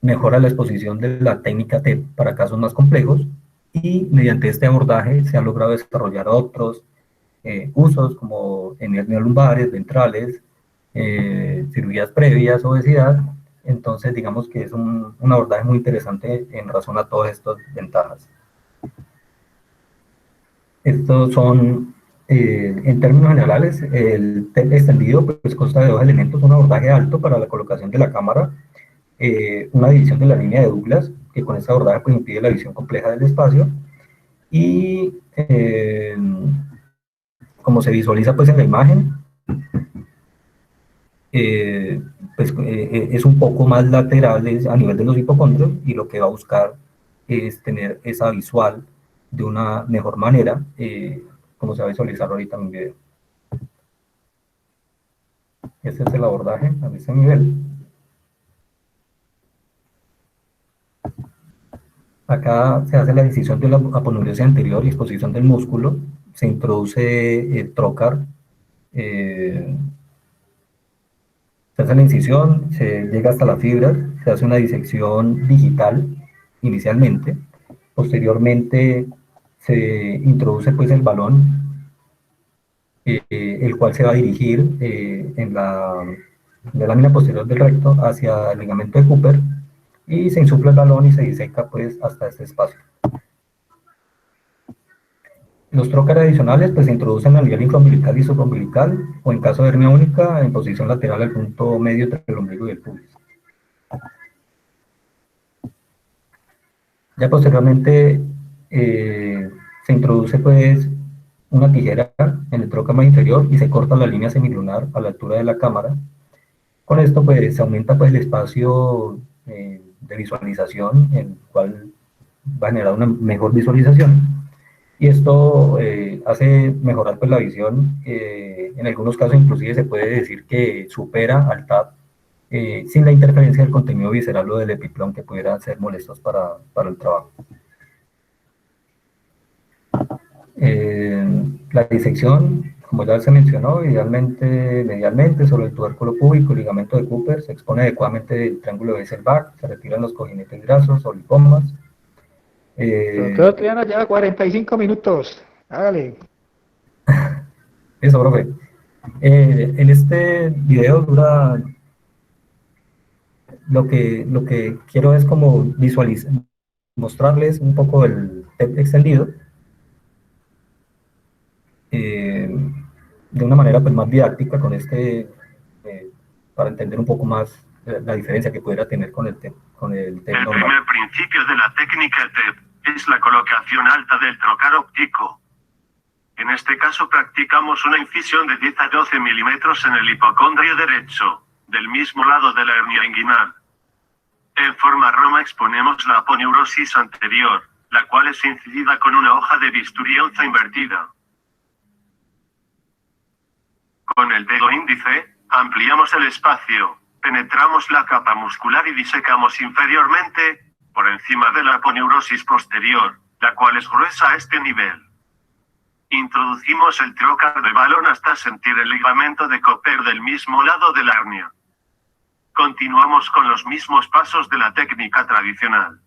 Mejora la exposición de la técnica TEP para casos más complejos, y mediante este abordaje se ha logrado desarrollar otros usos como en hernias lumbares, ventrales, cirugías previas, obesidad. Entonces digamos que es un abordaje muy interesante en razón a todas estas ventajas. Estos son, en términos generales, el TEP extendido pues consta de dos elementos: un abordaje alto para la colocación de la cámara, una división de la línea de Douglas, que con esta abordaje pues impide la visión compleja del espacio, y como se visualiza pues en la imagen, eh, es un poco más lateral a nivel de los hipocondrios, y lo que va a buscar es tener esa visual de una mejor manera, como se va a visualizar ahorita en mi video. Este es el abordaje a ese nivel. Acá se hace la decisión de la aponeurosis anterior y exposición del músculo, se introduce el trocar, se hace la incisión, se llega hasta la fibra, se hace una disección digital inicialmente, posteriormente se introduce pues el balón, el cual se va a dirigir en la lámina posterior del recto hacia el ligamento de Cooper, y se insufla el balón y se diseca pues hasta este espacio. Los trocar adicionales pues se introducen a nivel infraumbilical y subumbilical, o en caso de hernia única en posición lateral al punto medio entre el ombligo y el pubis. Ya posteriormente se introduce pues una tijera en el trocar más inferior y se corta la línea semilunar a la altura de la cámara. Con esto pues se aumenta pues el espacio de visualización, el cual va a generar una mejor visualización, y esto hace mejorar pues la visión. En algunos casos inclusive se puede decir que supera al TAP, sin la interferencia del contenido visceral o del epiplón, que pudiera ser molestos para el trabajo. La disección, como ya se mencionó, idealmente medialmente sobre el tubérculo púbico y ligamento de Cooper, se expone adecuadamente el triángulo de Weisselbach, se retiran los cojinetes grasos o lipomas. Doctor Triana, ya 45 minutos. Hágale. Eso, profe. En este video dura, lo que quiero es como visualizar, mostrarles un poco el TEP extendido, de una manera pues más didáctica, para entender un poco más la diferencia que pudiera tener con el TEP El normal. primer principio de la técnica TEP es la colocación alta del trocar óptico. En este caso practicamos una incisión de 10 a 12 milímetros en el hipocondrio derecho, del mismo lado de la hernia inguinal. En forma Roma exponemos la aponeurosis anterior, la cual es incidida con una hoja de bisturí onza invertida. Con el dedo índice, ampliamos el espacio, penetramos la capa muscular y disecamos inferiormente, por encima de la aponeurosis posterior, la cual es gruesa a este nivel. Introducimos el trocar de balón hasta sentir el ligamento de Cooper del mismo lado de la hernia. Continuamos con los mismos pasos de la técnica tradicional.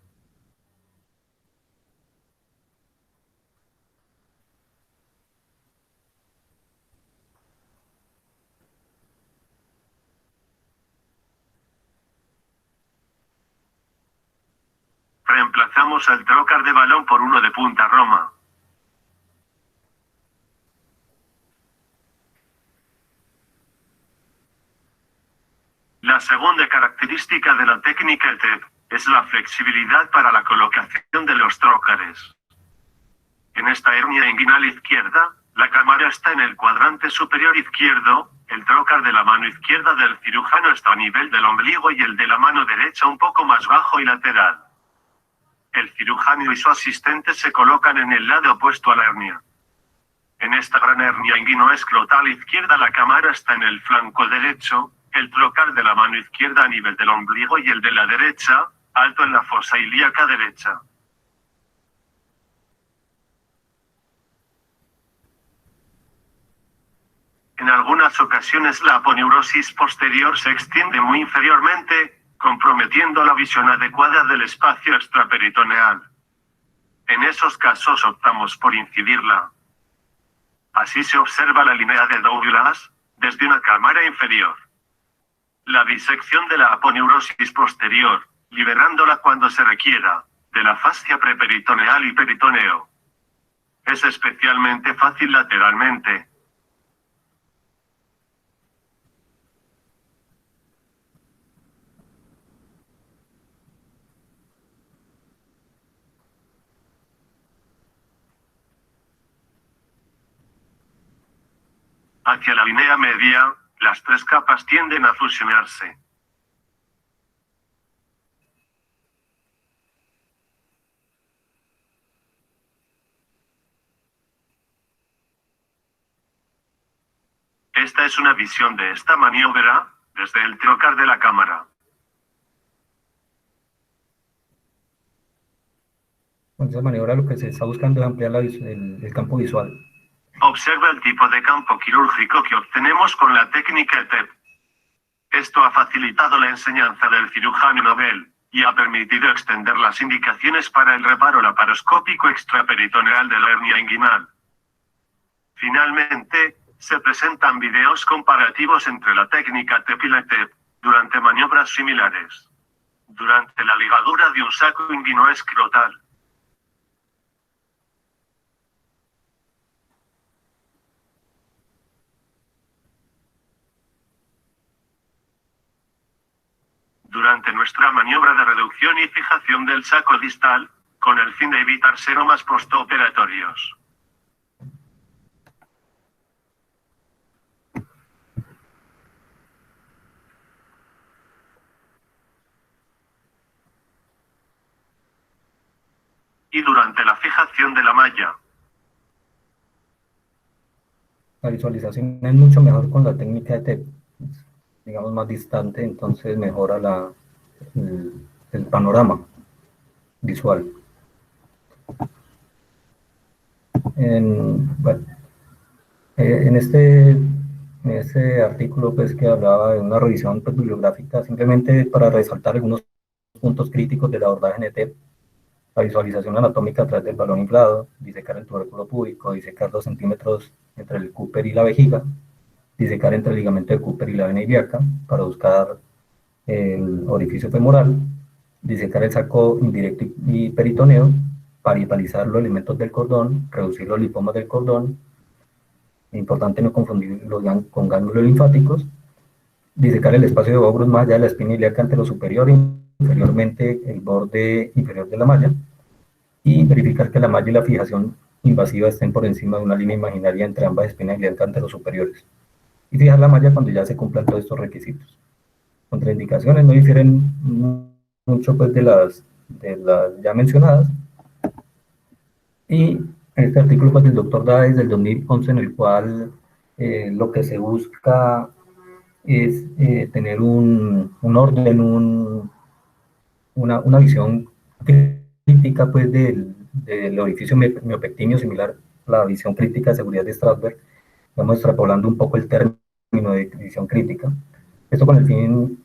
Reemplazamos el trocar de balón por uno de punta Roma. La segunda característica de la técnica TEP es la flexibilidad para la colocación de los trócares. En esta hernia inguinal izquierda, la cámara está en el cuadrante superior izquierdo, el trocar de la mano izquierda del cirujano está a nivel del ombligo y el de la mano derecha un poco más bajo y lateral. El cirujano y su asistente se colocan en el lado opuesto a la hernia. En esta gran hernia inguinoescrotal izquierda la cámara está en el flanco derecho, el trocar de la mano izquierda a nivel del ombligo y el de la derecha, alto en la fosa ilíaca derecha. En algunas ocasiones la aponeurosis posterior se extiende muy inferiormente, comprometiendo la visión adecuada del espacio extraperitoneal. En esos casos optamos por incidirla. Así se observa la línea de Douglas, desde una cámara inferior. La disección de la aponeurosis posterior, liberándola cuando se requiera, de la fascia preperitoneal y peritoneo. Es especialmente fácil lateralmente. Hacia la línea media, las tres capas tienden a fusionarse. Esta es una visión de esta maniobra, desde el trocar de la cámara. Con esa maniobra lo que se está buscando es ampliar el campo visual. Observa el tipo de campo quirúrgico que obtenemos con la técnica ETEP. Esto ha facilitado la enseñanza del cirujano Nobel, y ha permitido extender las indicaciones para el reparo laparoscópico extraperitoneal de la hernia inguinal. Finalmente, se presentan videos comparativos entre la técnica TEP y la ETEP, durante maniobras similares. Durante la ligadura de un saco inguinoescrotal. Durante nuestra maniobra de reducción y fijación del saco distal, con el fin de evitar senomas postoperatorios. Y durante la fijación de la malla. La visualización es mucho mejor con la técnica de TEP, digamos más distante, entonces mejora el panorama visual. Bueno, en este artículo pues, que hablaba de una revisión pues, bibliográfica, simplemente para resaltar algunos puntos críticos del abordaje en ETEP: la visualización anatómica a través del balón inflado, disecar el tubérculo púbico, disecar 2 centímetros entre el Cooper y la vejiga, disecar entre el ligamento de Cooper y la vena ilíaca para buscar el orificio femoral, disecar el saco indirecto y peritoneo, parietalizar los elementos del cordón, reducir los lipomas del cordón, importante no confundirlos con ganglios linfáticos, disecar el espacio de Bowdrus más allá de la espina ilíaca entre lo superior e inferiormente el borde inferior de la malla, y verificar que la malla y la fijación invasiva estén por encima de una línea imaginaria entre ambas espinas ilíacas ante los superiores, y fijar la malla cuando ya se cumplan todos estos requisitos. Contraindicaciones no difieren mucho pues, de las ya mencionadas, y este artículo pues, del doctor Daes del 2011, en el cual lo que se busca es tener un orden, una visión crítica pues, del orificio miopectíneo, similar a la visión crítica de seguridad de Strasberg. Estamos extrapolando un poco el término de visión crítica. Esto con el fin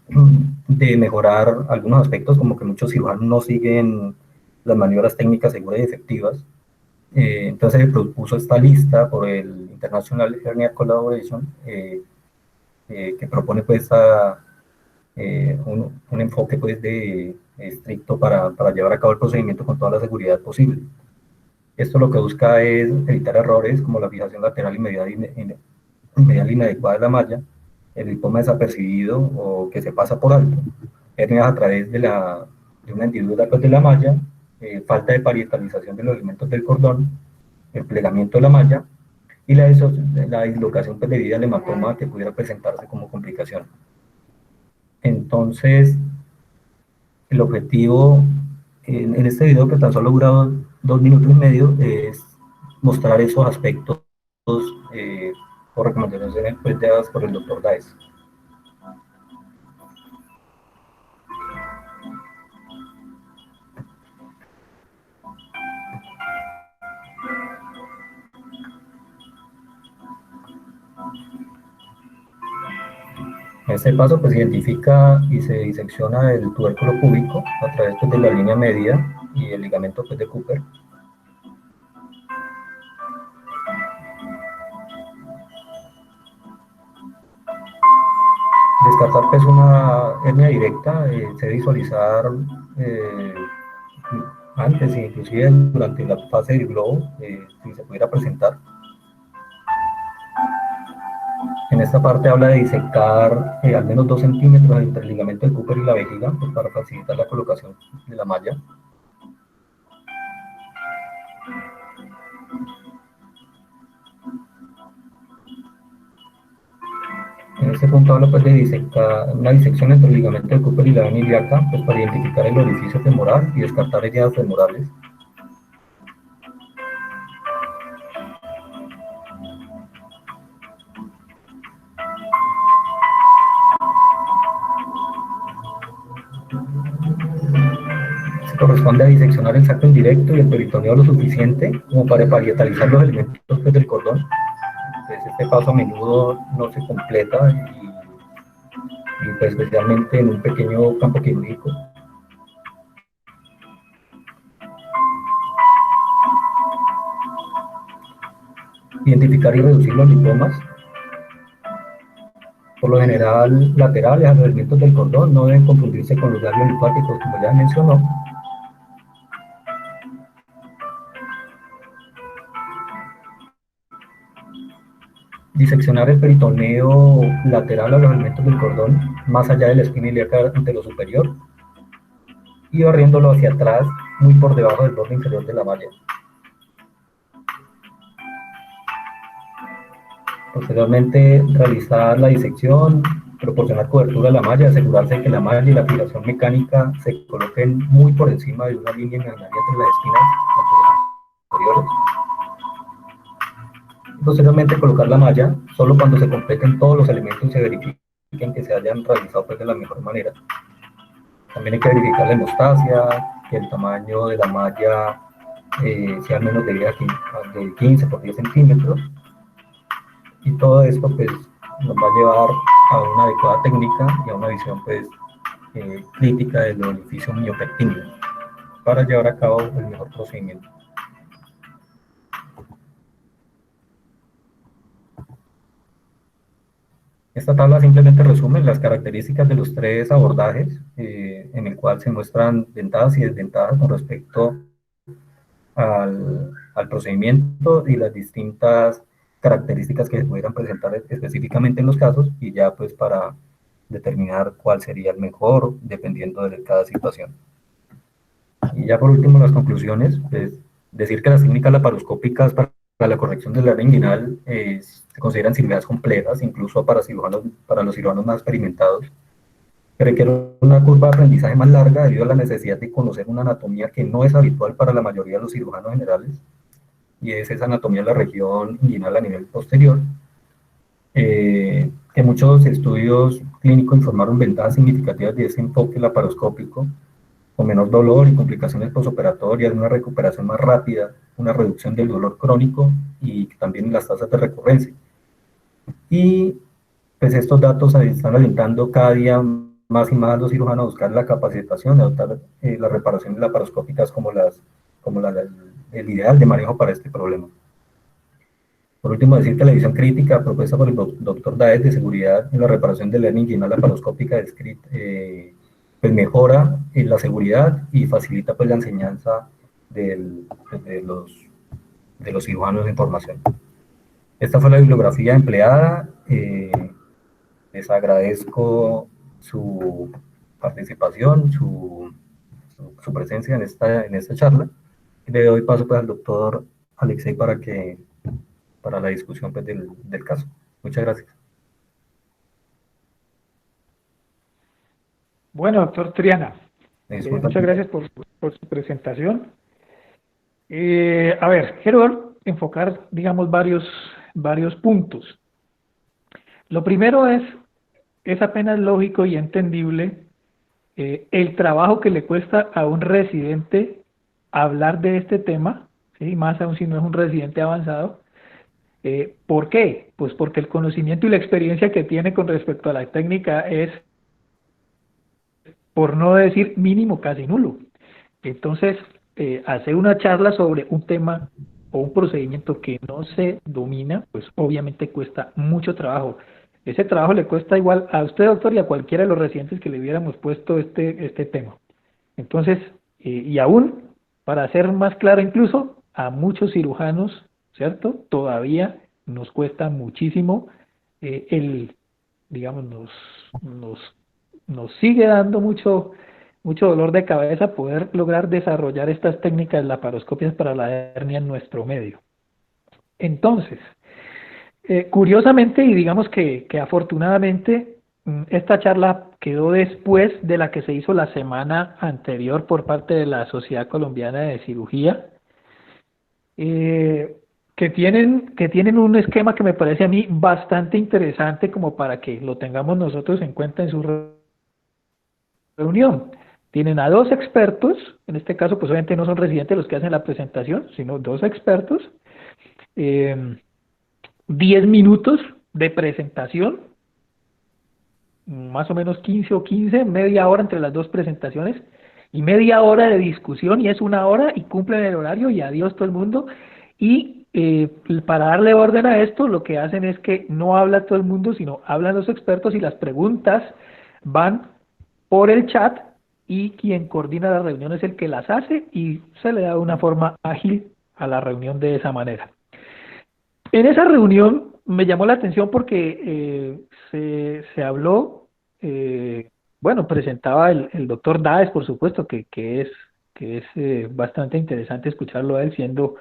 de mejorar algunos aspectos, como que muchos cirujanos no siguen las maniobras técnicas seguras y efectivas. Entonces se propuso esta lista por el International Hernia Collaboration, que propone pues, un enfoque pues, estricto para llevar a cabo el procedimiento con toda la seguridad posible. Esto lo que busca es evitar errores como la fijación lateral y medial inadecuada de la malla, el lipoma desapercibido o que se pasa por alto, hernias a través de una hendidura pues, de la malla, falta de parietalización de los elementos del cordón, el plegamiento de la malla y la dislocación pues, debida al hematoma que pudiera presentarse como complicación. Entonces, el objetivo en este video, que tan solo dura 2 minutos y medio, es mostrar esos aspectos o recomendaciones pues, dadas por el doctor Daes. En este paso pues, se identifica y se disecciona el tubérculo púbico a través pues, de la línea media y el ligamento pues, de Cooper. Descartar pues, una hernia directa, se debe visualizar antes e inclusive durante la fase del globo, si se pudiera presentar. En esta parte habla de disectar al menos 2 centímetros entre el ligamento del Cooper y la vejiga, pues, para facilitar la colocación de la malla. En este punto habla pues de disectar una disección entre el ligamento del Cooper y la vena ilíaca, pues para identificar el orificio femoral y descartar heridas femorales. Se corresponde a diseccionar el sacro indirecto y el peritoneo lo suficiente como para parietalizar los elementos pues, del cordón. Entonces, este paso a menudo no se completa y pues, especialmente en un pequeño campo quirúrgico. Identificar y reducir los lipomas, por lo general laterales a los elementos del cordón, no deben confundirse con los ganglios linfáticos, como ya mencionó. Diseccionar el peritoneo lateral a los elementos del cordón, más allá de la espina ilíaca antero superior, y barriéndolo hacia atrás, muy por debajo del borde inferior de la malla. Posteriormente, realizar la disección, proporcionar cobertura a la malla, asegurarse de que la malla y la fijación mecánica se coloquen muy por encima de una línea imaginaria entre las espinas superiores. Posteriormente, colocar la malla solo cuando se completen todos los elementos y se verifiquen que se hayan realizado pues, de la mejor manera. También hay que verificar la hemostasia, que el tamaño de la malla sea menos de 15 por 10 centímetros. Y todo esto pues, nos va a llevar a una adecuada técnica y a una visión pues, crítica del orificio miopectíneo para llevar a cabo el mejor procedimiento. Esta tabla simplemente resume las características de los 3 abordajes, en el cual se muestran ventajas y desventajas con respecto al procedimiento y las distintas características que se pudieran presentar específicamente en los casos, y ya pues para determinar cuál sería el mejor dependiendo de cada situación. Y ya por último las conclusiones, pues decir que las técnicas laparoscópicas para la corrección del área inguinal se consideran cirugías complejas, incluso para los cirujanos más experimentados, que requieren una curva de aprendizaje más larga debido a la necesidad de conocer una anatomía que no es habitual para la mayoría de los cirujanos generales, y es esa anatomía de la región inguinal a nivel posterior, que muchos estudios clínicos informaron ventajas significativas de ese enfoque laparoscópico, con menor dolor y complicaciones posoperatorias, una recuperación más rápida, una reducción del dolor crónico y también las tasas de recurrencia. Y pues estos datos están alentando cada día más y más a los cirujanos a buscar la capacitación, a adoptar las reparaciones laparoscópicas como el ideal de manejo para este problema. Por último, decir que la visión crítica propuesta por el doctor Daes de seguridad en la reparación de la hernia inguinal laparoscópica pues mejora la seguridad y facilita pues la enseñanza de los cirujanos en formación. Esta fue la bibliografía empleada. Les agradezco su participación, su presencia en esta charla. Le doy paso pues, al doctor Alexei para la discusión pues, del caso. Muchas gracias. Bueno, doctor Triana, muchas gracias por su presentación. A ver, quiero enfocar, digamos, varios puntos. Lo primero es apenas lógico y entendible el trabajo que le cuesta a un residente hablar de este tema, ¿sí? Más aún si no es un residente avanzado. ¿Por qué? Pues porque el conocimiento y la experiencia que tiene con respecto a la técnica es, por no decir mínimo, casi nulo. Entonces, hacer una charla sobre un tema o un procedimiento que no se domina, pues obviamente cuesta mucho trabajo. Ese trabajo le cuesta igual a usted, doctor, y a cualquiera de los residentes que le hubiéramos puesto este tema. Entonces, y aún Para ser más claro, incluso a muchos cirujanos, ¿cierto? Todavía nos cuesta muchísimo digamos, nos sigue dando mucho dolor de cabeza poder lograr desarrollar estas técnicas laparoscopias para la hernia en nuestro medio. Entonces, curiosamente, y digamos que afortunadamente, esta charla quedó después de la que se hizo la semana anterior por parte de la Sociedad Colombiana de Cirugía, que tienen un esquema que me parece a mí bastante interesante como para que lo tengamos nosotros en cuenta en su reunión. Tienen a 2 expertos, en este caso pues obviamente no son residentes los que hacen la presentación, sino 2 expertos, 10 minutos de presentación, más o menos 15 o 15, media hora entre las 2 presentaciones, y media hora de discusión, y es 1 hora, y cumplen el horario, y adiós todo el mundo. Y para darle orden a esto, lo que hacen es que no habla todo el mundo, sino hablan los expertos, y las preguntas van por el chat, y quien coordina la reunión es el que las hace, y se le da una forma ágil a la reunión de esa manera. En esa reunión me llamó la atención porque se habló, bueno, presentaba el doctor Dáez, por supuesto, que es bastante interesante escucharlo a él, siendo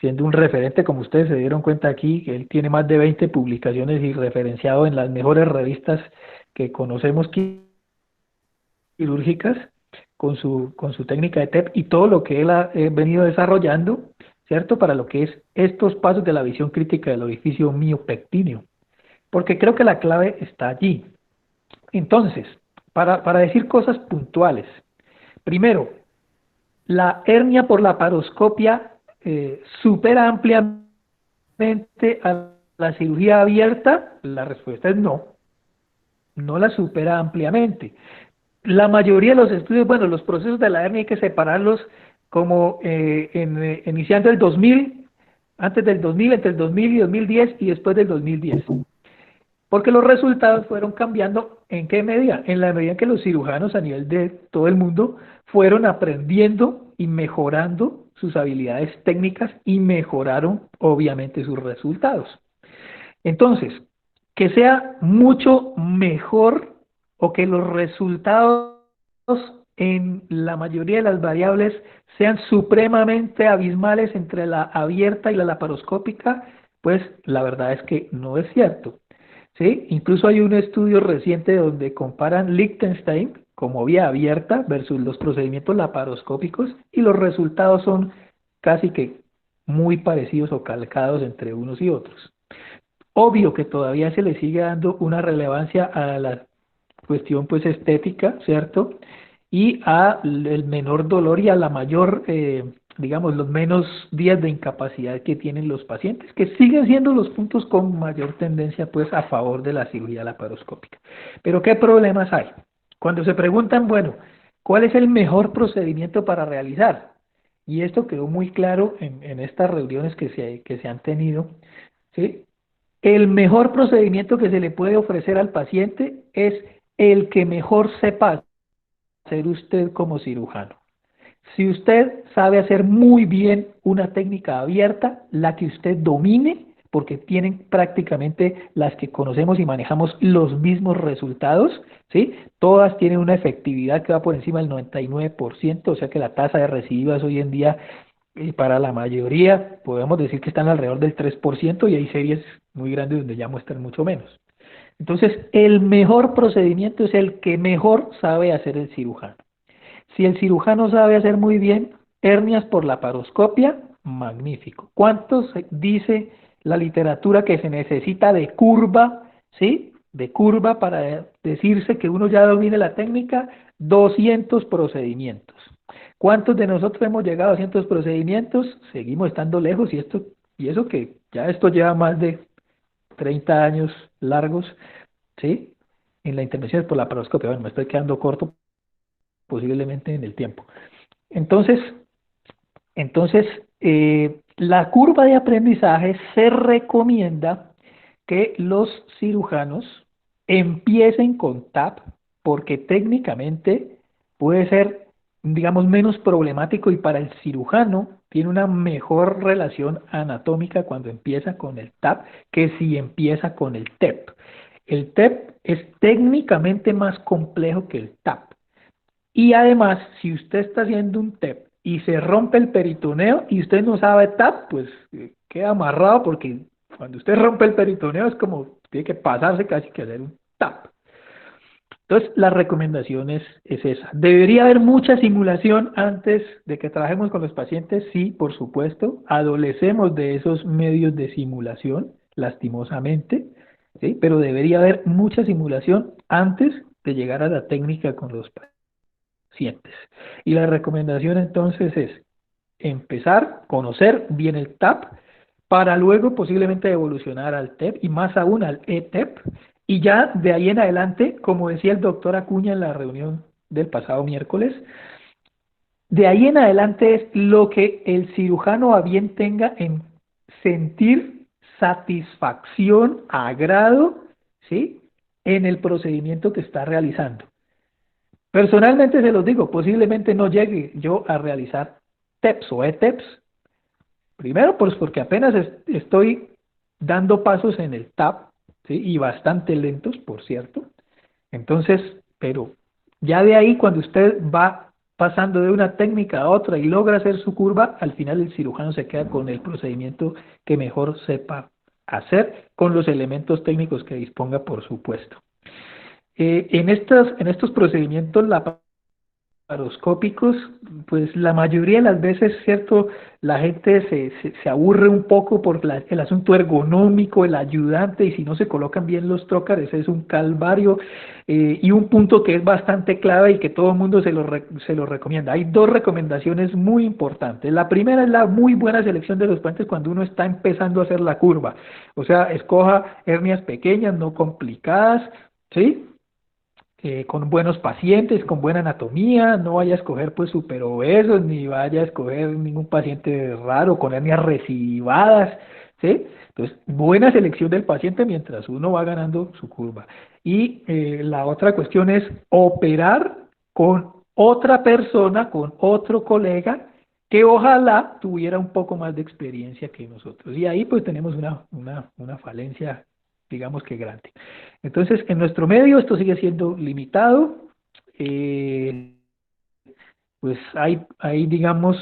un referente, como ustedes se dieron cuenta aquí, que él tiene más de 20 publicaciones y referenciado en las mejores revistas que conocemos quirúrgicas, con su técnica de TEP y todo lo que él ha venido desarrollando, ¿cierto? Para lo que es estos pasos de la visión crítica del orificio miopectíneo, porque creo que la clave está allí. Entonces, para decir cosas puntuales, primero, la hernia por laparoscopia supera ampliamente a la cirugía abierta. La respuesta es no, no la supera ampliamente. La mayoría de los estudios, bueno, los procesos de la hernia hay que separarlos como iniciando el 2000, antes del 2000, entre el 2000 y 2010 y después del 2010. Porque los resultados fueron cambiando. ¿En qué medida? En la medida en que los cirujanos a nivel de todo el mundo fueron aprendiendo y mejorando sus habilidades técnicas y mejoraron obviamente sus resultados. Entonces, que sea mucho mejor o que los resultados en la mayoría de las variables sean supremamente abismales entre la abierta y la laparoscópica, pues la verdad es que no es cierto. ¿Sí? Incluso hay un estudio reciente donde comparan Liechtenstein como vía abierta versus los procedimientos laparoscópicos y los resultados son casi que muy parecidos o calcados entre unos y otros. Obvio que todavía se le sigue dando una relevancia a la cuestión pues estética, ¿cierto? Y a el menor dolor y a la mayor, digamos, los menos días de incapacidad que tienen los pacientes, que siguen siendo los puntos con mayor tendencia pues a favor de la cirugía laparoscópica. Pero ¿qué problemas hay? Cuando se preguntan, bueno, ¿cuál es el mejor procedimiento para realizar? Y esto quedó muy claro en estas reuniones que se han tenido, ¿sí? El mejor procedimiento que se le puede ofrecer al paciente es el que mejor sepa hacer usted como cirujano. Si usted sabe hacer muy bien una técnica abierta, la que usted domine, porque tienen prácticamente las que conocemos y manejamos los mismos resultados, ¿sí? Todas tienen una efectividad que va por encima del 99%, o sea que la tasa de recidivas hoy en día para la mayoría podemos decir que están alrededor del 3% y hay series muy grandes donde ya muestran mucho menos. Entonces, el mejor procedimiento es el que mejor sabe hacer el cirujano. Si el cirujano sabe hacer muy bien hernias por laparoscopia, magnífico. ¿Cuántos dice la literatura que se necesita de curva, ¿sí? De curva para decirse que uno ya domine la técnica? 200 procedimientos. ¿Cuántos de nosotros hemos llegado a 200 procedimientos? Seguimos estando lejos y eso que ya esto lleva más de 30 años largos, ¿sí? En la intervención por laparoscopia. Bueno, me estoy quedando corto posiblemente en el tiempo. Entonces la curva de aprendizaje se recomienda que los cirujanos empiecen con TAP porque técnicamente puede ser digamos, menos problemático y para el cirujano tiene una mejor relación anatómica cuando empieza con el TAP que si empieza con el TEP. El TEP es técnicamente más complejo que el TAP. Y además, si usted está haciendo un TEP y se rompe el peritoneo y usted no sabe TAP, pues queda amarrado porque cuando usted rompe el peritoneo es como, tiene que pasarse casi que hacer un TAP. Entonces, la recomendación es esa. ¿Debería haber mucha simulación antes de que trabajemos con los pacientes? Sí, por supuesto. Adolecemos de esos medios de simulación, lastimosamente, ¿sí? Pero debería haber mucha simulación antes de llegar a la técnica con los pacientes. Y la recomendación entonces es empezar, conocer bien el TAP, para luego posiblemente evolucionar al TEP y más aún al ETEP, y ya de ahí en adelante, como decía el doctor Acuña en la reunión del pasado miércoles, de ahí en adelante es lo que el cirujano a bien tenga en sentir satisfacción, agrado, ¿sí?, en el procedimiento que está realizando. Personalmente se los digo, posiblemente no llegue yo a realizar TEPS o ETEPS. Primero, pues porque apenas estoy dando pasos en el TAP, ¿sí? Y bastante lentos, por cierto. Entonces, pero ya de ahí, cuando usted va pasando de una técnica a otra y logra hacer su curva, al final el cirujano se queda con el procedimiento que mejor sepa hacer, con los elementos técnicos que disponga, por supuesto. En estos procedimientos laparoscópicos, pues la mayoría de las veces, cierto, la gente se aburre un poco por el asunto ergonómico, el ayudante, y si no se colocan bien los trócares es un calvario, y un punto que es bastante clave y que todo el mundo se lo recomienda. Hay dos recomendaciones muy importantes. La primera es la muy buena selección de los pacientes cuando uno está empezando a hacer la curva, o sea, escoja hernias pequeñas, no complicadas, ¿sí?, con buenos pacientes, con buena anatomía. No vaya a escoger pues super obesos, ni vaya a escoger ningún paciente raro con hernias recidivadas, ¿sí? Entonces, buena selección del paciente mientras uno va ganando su curva. Y la otra cuestión es operar con otra persona, con otro colega, que ojalá tuviera un poco más de experiencia que nosotros. Y ahí pues tenemos una falencia, digamos que grande. Entonces, en nuestro medio esto sigue siendo limitado. Pues hay digamos,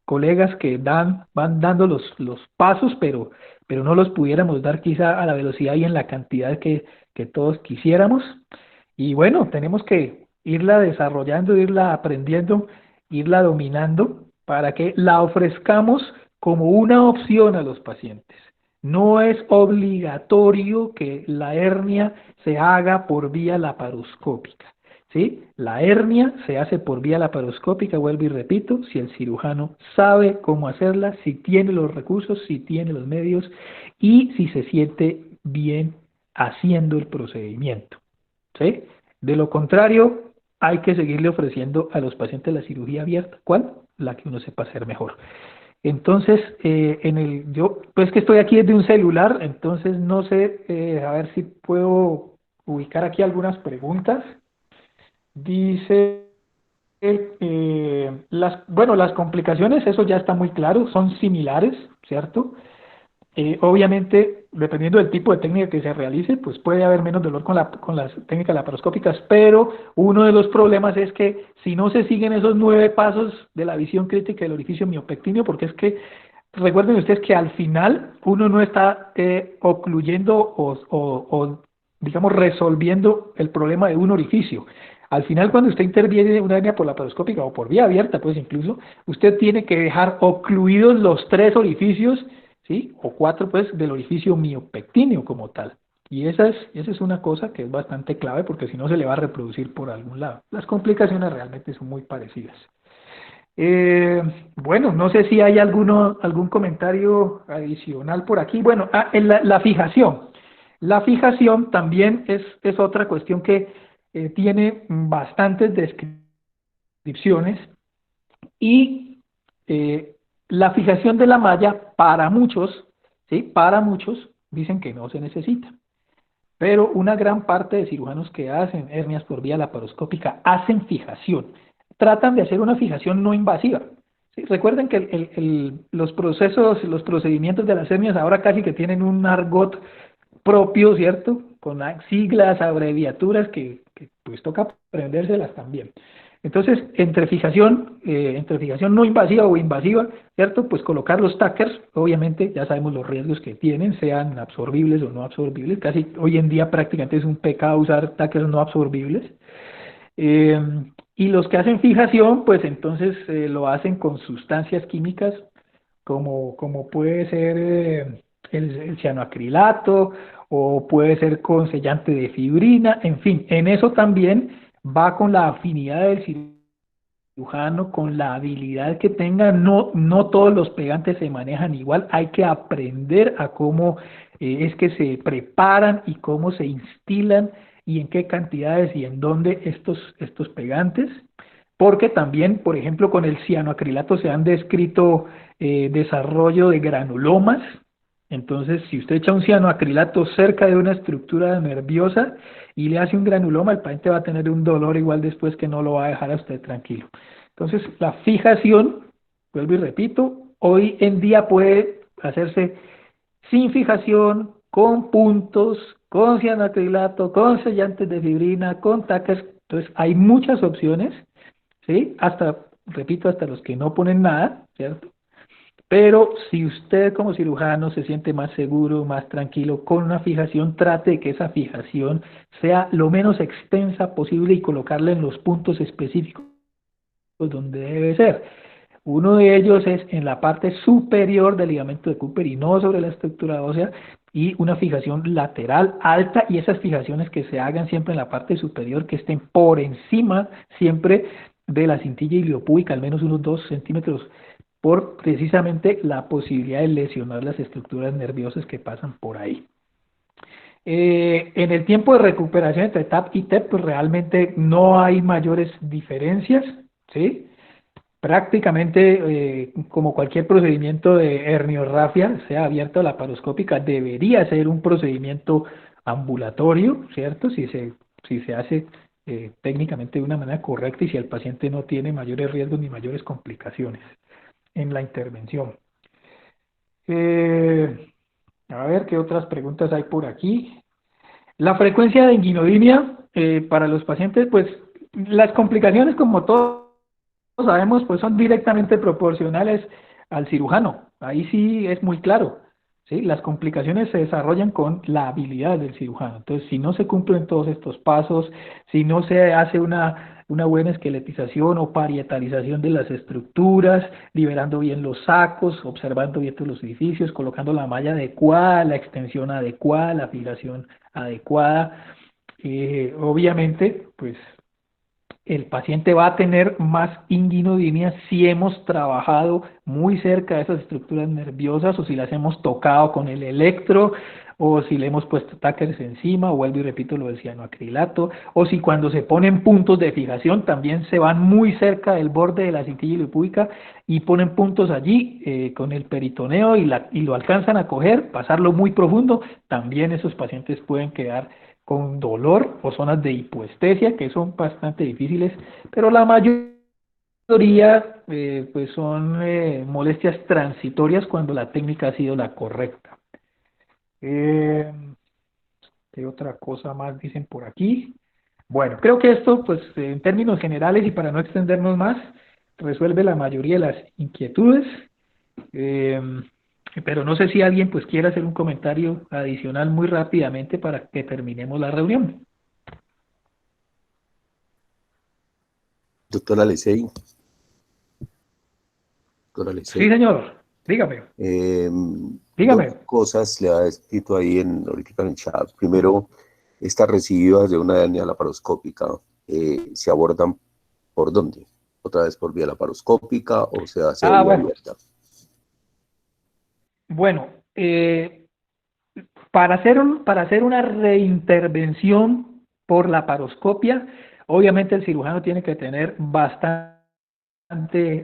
colegas que van dando los pasos, pero no los pudiéramos dar quizá a la velocidad y en la cantidad que todos quisiéramos. Y bueno, tenemos que irla desarrollando, irla aprendiendo, irla dominando para que la ofrezcamos como una opción a los pacientes. No es obligatorio que la hernia se haga por vía laparoscópica, ¿sí? La hernia se hace por vía laparoscópica, vuelvo y repito, si el cirujano sabe cómo hacerla, si tiene los recursos, si tiene los medios y si se siente bien haciendo el procedimiento, ¿sí? De lo contrario, hay que seguirle ofreciendo a los pacientes la cirugía abierta. ¿Cuál? La que uno sepa hacer mejor. Entonces, yo pues que estoy aquí desde un celular, entonces no sé, a ver si puedo ubicar aquí algunas preguntas. Dice, las complicaciones, eso ya está muy claro, son similares, ¿cierto? Obviamente, dependiendo del tipo de técnica que se realice, pues puede haber menos dolor con las técnicas laparoscópicas, pero uno de los problemas es que si no se siguen esos 9 pasos de la visión crítica del orificio miopectíneo, porque es que recuerden ustedes que al final uno no está ocluyendo o digamos resolviendo el problema de un orificio. Al final, cuando usted interviene en una hernia por laparoscópica o por vía abierta, pues incluso, usted tiene que dejar ocluidos los 3 orificios, ¿sí?, o 4 pues del orificio miopectíneo como tal. Y esa es una cosa que es bastante clave porque si no se le va a reproducir por algún lado. Las complicaciones realmente son muy parecidas. Bueno, no sé si hay algún comentario adicional por aquí. Bueno, en la fijación. La fijación también es otra cuestión que tiene bastantes descripciones y la fijación de la malla para muchos, ¿sí?, para muchos dicen que no se necesita, pero una gran parte de cirujanos que hacen hernias por vía laparoscópica hacen fijación. tratan de hacer una fijación no invasiva. ¿Sí? Recuerden que los procedimientos de las hernias ahora casi que tienen un argot propio, ¿cierto? Con siglas, abreviaturas que pues toca aprendérselas también. Entonces, entre fijación no invasiva o invasiva, ¿cierto? Pues colocar los tackers, obviamente ya sabemos los riesgos que tienen, sean absorbibles o no absorbibles. Casi hoy en día prácticamente es un pecado usar tackers no absorbibles. Y los que hacen fijación, pues entonces lo hacen con sustancias químicas como puede ser el cianoacrilato o puede ser con sellante de fibrina, en fin, en eso también va con la afinidad del cirujano, con la habilidad que tenga. No todos los pegantes se manejan igual, hay que aprender a cómo es que se preparan y cómo se instilan y en qué cantidades y en dónde estos pegantes, porque también, por ejemplo, con el cianoacrilato se han descrito desarrollo de granulomas. Entonces, si usted echa un cianoacrilato cerca de una estructura nerviosa y le hace un granuloma, el paciente va a tener un dolor igual después que no lo va a dejar a usted tranquilo. Entonces, la fijación, vuelvo y repito, hoy en día puede hacerse sin fijación, con puntos, con cianoacrilato, con sellantes de fibrina, con tackers. Entonces, hay muchas opciones, ¿sí? Hasta, repito, hasta los que no ponen nada, ¿cierto? Pero si usted como cirujano se siente más seguro, más tranquilo con una fijación, trate de que esa fijación sea lo menos extensa posible y colocarla en los puntos específicos donde debe ser. Uno de ellos es en la parte superior del ligamento de Cooper y no sobre la estructura ósea, y una fijación lateral alta, y esas fijaciones que se hagan siempre en la parte superior, que estén por encima siempre de la cintilla iliopúbica, al menos unos 2 centímetros, por precisamente la posibilidad de lesionar las estructuras nerviosas que pasan por ahí. En el tiempo de recuperación entre TAP y TEP, pues realmente no hay mayores diferencias, ¿sí? Prácticamente, como cualquier procedimiento de herniorrafia, sea abierta o laparoscópica, debería ser un procedimiento ambulatorio, ¿cierto? Si se hace técnicamente de una manera correcta y si el paciente no tiene mayores riesgos ni mayores complicaciones en la intervención. A ver qué otras preguntas hay por aquí. La frecuencia de inguinodinia para los pacientes, pues las complicaciones, como todos sabemos, pues son directamente proporcionales al cirujano. Ahí sí es muy claro, ¿sí? Las complicaciones se desarrollan con la habilidad del cirujano. Entonces, si no se cumplen todos estos pasos, si no se hace una buena esqueletización o parietalización de las estructuras, liberando bien los sacos, observando bien todos los edificios, colocando la malla adecuada, la extensión adecuada, la fijación adecuada, obviamente, pues el paciente va a tener más inguinodinia si hemos trabajado muy cerca de esas estructuras nerviosas, o si las hemos tocado con el electro, o si le hemos puesto tackers encima, o vuelvo y repito lo del cianoacrilato, o si cuando se ponen puntos de fijación también se van muy cerca del borde de la cintilla iliopúbica y ponen puntos allí con el peritoneo y lo alcanzan a coger, pasarlo muy profundo. También esos pacientes pueden quedar con dolor o zonas de hipoestesia, que son bastante difíciles, pero la mayoría pues son molestias transitorias cuando la técnica ha sido la correcta. ¿Qué otra cosa más dicen por aquí? Bueno, creo que esto, pues en términos generales y para no extendernos más, resuelve la mayoría de las inquietudes. Pero no sé si alguien pues quiere hacer un comentario adicional muy rápidamente para que terminemos la reunión. Doctora Lecey. Sí, señor. Dígame. Dígame. Dos cosas le ha escrito ahí ahorita en el chat. Primero, estas recibidas de una hernia laparoscópica se abordan ¿por dónde? ¿Otra vez por vía laparoscópica o se hace vía abierta? Bueno, para hacer una reintervención por laparoscopia, obviamente el cirujano tiene que tener bastante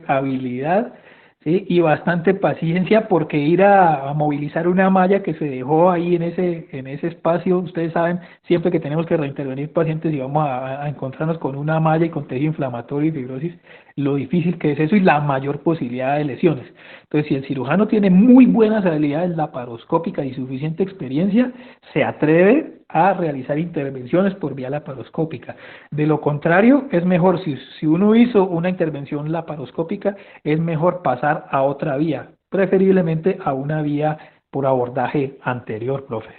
habilidad, ¿sí? Y bastante paciencia, porque ir a movilizar una malla que se dejó ahí en ese espacio, ustedes saben, siempre que tenemos que reintervenir pacientes y vamos a encontrarnos con una malla y con tejido inflamatorio y fibrosis, lo difícil que es eso y la mayor posibilidad de lesiones. Entonces, si el cirujano tiene muy buenas habilidades laparoscópicas y suficiente experiencia, se atreve a realizar intervenciones por vía laparoscópica. De lo contrario, es mejor, si uno hizo una intervención laparoscópica, es mejor pasar a otra vía, preferiblemente a una vía por abordaje anterior, profe.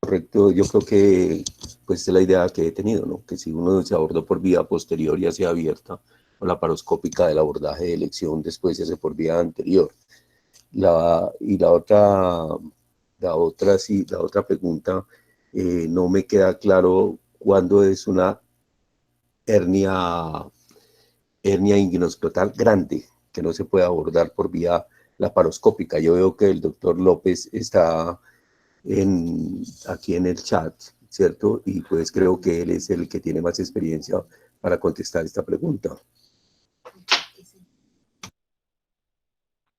Correcto, yo creo que pues es la idea que he tenido, ¿no? Que si uno se abordó por vía posterior y hacia abierta, o la paroscópica del abordaje de elección, después se hace por vía anterior. Y la otra pregunta, no me queda claro cuándo es una hernia inguinoscrotal grande, que no se puede abordar por vía laparoscópica. Yo veo que el doctor López está aquí en el chat, ¿cierto? Y pues creo que él es el que tiene más experiencia para contestar esta pregunta.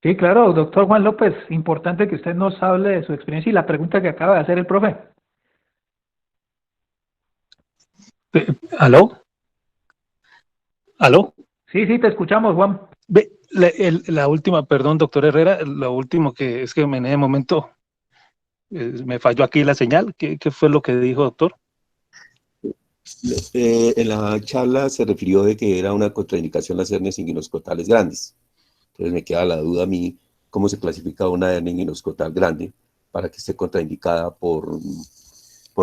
Sí, claro, doctor Juan López, importante que usted nos hable de su experiencia y la pregunta que acaba de hacer el profe. ¿Aló? ¿Aló? Sí, sí, te escuchamos, Juan. La última, perdón, doctor Herrera, lo último que es que en ese momento me falló aquí la señal. ¿Qué fue lo que dijo, doctor? En la charla se refirió de que era una contraindicación las hernias inguinoscrotales grandes. Entonces me queda la duda a mí, ¿cómo se clasifica una hernia inguinoscrotal grande para que esté contraindicada por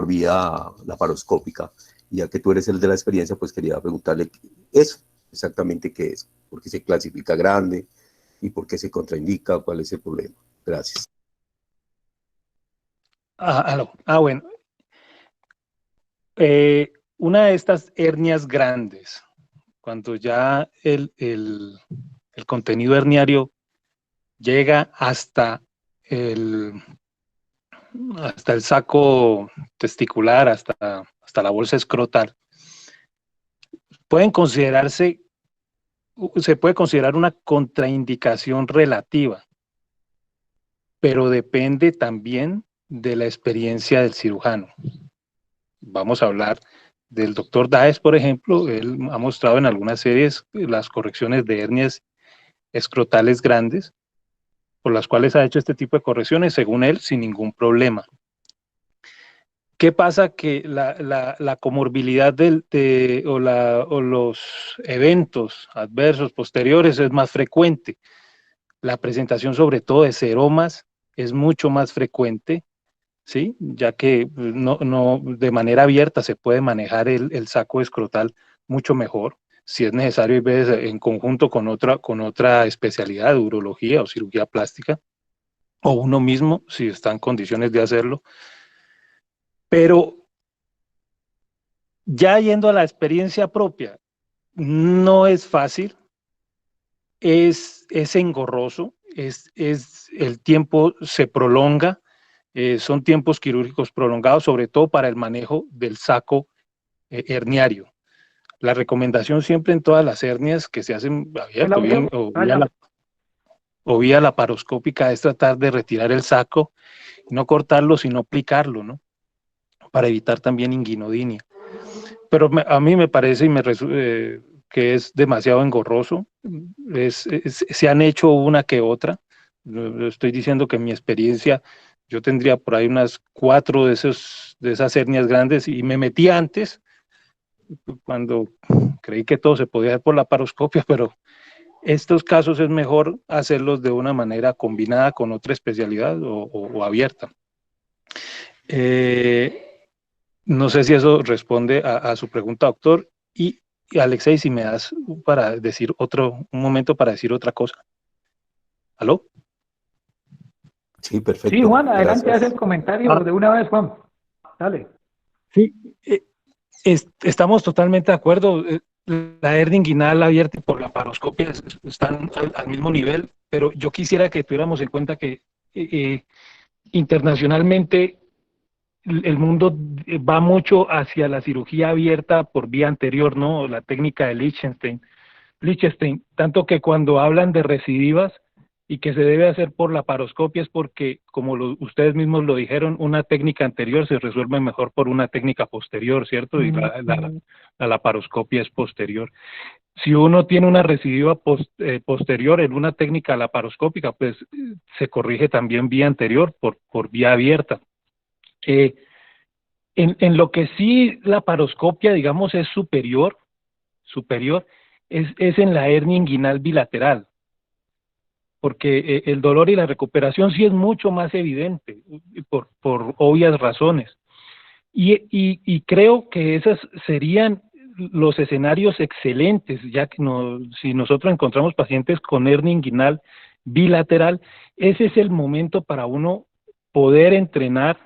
vía laparoscópica? Y ya que tú eres el de la experiencia, pues quería preguntarle eso, exactamente qué es, por qué se clasifica grande y por qué se contraindica, cuál es el problema. Gracias. Bueno. Una de estas hernias grandes, cuando ya el contenido herniario llega hasta el saco testicular, hasta la bolsa escrotal, se puede considerar una contraindicación relativa, pero depende también de la experiencia del cirujano. Vamos a hablar del doctor Daes, por ejemplo. Él ha mostrado en algunas series las correcciones de hernias escrotales grandes, por las cuales ha hecho este tipo de correcciones, según él, sin ningún problema. ¿Qué pasa? Que la comorbilidad o los eventos adversos posteriores es más frecuente. La presentación, sobre todo de seromas, es mucho más frecuente, ¿sí? Ya que no de manera abierta se puede manejar el saco escrotal mucho mejor. Si es necesario, y ves en conjunto con otra especialidad, urología o cirugía plástica, o uno mismo, si está en condiciones de hacerlo. Pero ya yendo a la experiencia propia, no es fácil, es engorroso, el tiempo se prolonga, son tiempos quirúrgicos prolongados, sobre todo para el manejo del saco herniario. La recomendación siempre en todas las hernias que se hacen abierto o vía laparoscópica es tratar de retirar el saco, no cortarlo, sino aplicarlo, ¿no? Para evitar también inguinodinia. Pero a mí me parece que es demasiado engorroso. Se han hecho una que otra. Estoy diciendo que en mi experiencia yo tendría por ahí unas 4 de esas hernias grandes y me metí antes, cuando creí que todo se podía hacer por la laparoscopia, pero estos casos es mejor hacerlos de una manera combinada con otra especialidad o abierta. No sé si eso responde a su pregunta, doctor. Y Alexei, si me das para decir un momento para decir otra cosa. ¿Aló? Sí, perfecto. Sí, Juan, adelante, haz el comentario de una vez, Juan. Dale. Sí, estamos totalmente de acuerdo. La hernia inguinal abierta por la laparoscopia están al mismo nivel, pero yo quisiera que tuviéramos en cuenta que internacionalmente el mundo va mucho hacia la cirugía abierta por vía anterior, ¿no? La técnica de Lichtenstein. Liechtenstein, tanto que cuando hablan de recidivas y que se debe hacer por laparoscopia es porque, como ustedes mismos lo dijeron, una técnica anterior se resuelve mejor por una técnica posterior, ¿cierto? Y la laparoscopia es posterior. Si uno tiene una recidiva posterior en una técnica laparoscópica, pues se corrige también vía anterior por vía abierta. En lo que sí la laparoscopia, digamos, es superior, es en la hernia inguinal bilateral, porque el dolor y la recuperación sí es mucho más evidente, por obvias razones. Y creo que esos serían los escenarios excelentes, ya que si nosotros encontramos pacientes con hernia inguinal bilateral, ese es el momento para uno poder entrenar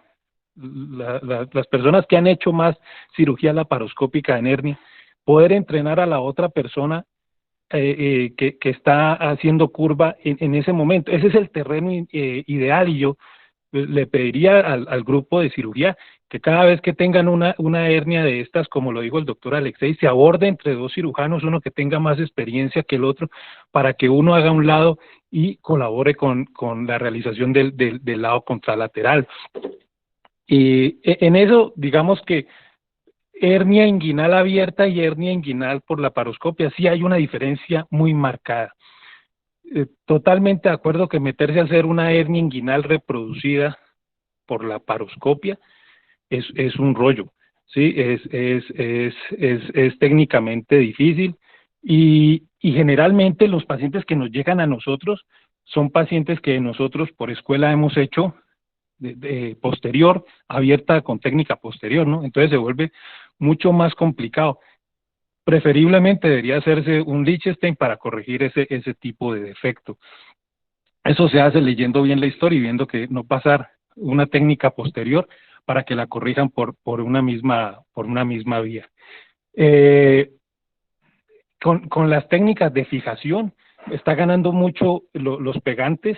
las personas que han hecho más cirugía laparoscópica en hernia, poder entrenar a la otra persona que está haciendo curva en ese momento. Ese es el terreno ideal, y yo le pediría al grupo de cirugía que cada vez que tengan una hernia de estas, como lo dijo el doctor Alexei, se aborde entre dos cirujanos, uno que tenga más experiencia que el otro, para que uno haga un lado y colabore con la realización del lado contralateral. Y en eso, digamos que hernia inguinal abierta y hernia inguinal por laparoscopia, sí hay una diferencia muy marcada. Totalmente de acuerdo que meterse a hacer una hernia inguinal reproducida por laparoscopia es un rollo, ¿sí? Es técnicamente difícil, y generalmente los pacientes que nos llegan a nosotros son pacientes que nosotros por escuela hemos hecho de posterior, abierta con técnica posterior, ¿no? Entonces se vuelve mucho más complicado. Preferiblemente debería hacerse un Liechtenstein para corregir ese tipo de defecto. Eso se hace leyendo bien la historia y viendo que no pasar una técnica posterior para que la corrijan por una misma vía. Con las técnicas de fijación está ganando mucho los pegantes,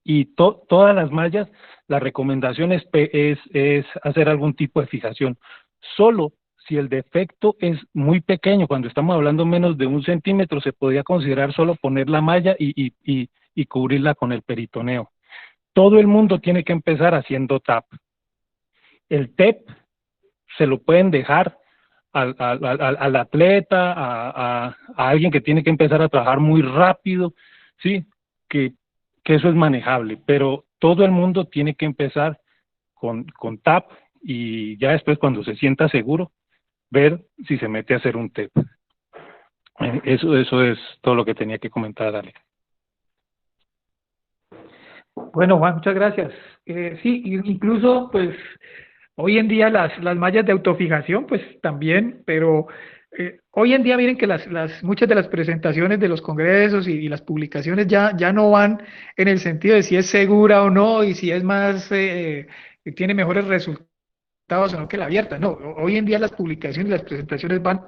y todas las mallas, la recomendación es hacer algún tipo de fijación. Solo si el defecto es muy pequeño, cuando estamos hablando menos de 1 centímetro, se podría considerar solo poner la malla y cubrirla con el peritoneo. Todo el mundo tiene que empezar haciendo TAP. El TEP se lo pueden dejar al atleta, a alguien que tiene que empezar a trabajar muy rápido, ¿sí? Que eso es manejable, pero todo el mundo tiene que empezar con TAP, y ya después, cuando se sienta seguro, ver si se mete a hacer un TEP. Eso es todo lo que tenía que comentar, Ale. Bueno, Juan, muchas gracias. Sí, incluso, pues, hoy en día las mallas de autofijación, pues también, pero hoy en día miren que muchas de las presentaciones de los congresos y las publicaciones ya no van en el sentido de si es segura o no, y si es más, tiene mejores resultados o no que la abierta. No, hoy en día las publicaciones y las presentaciones van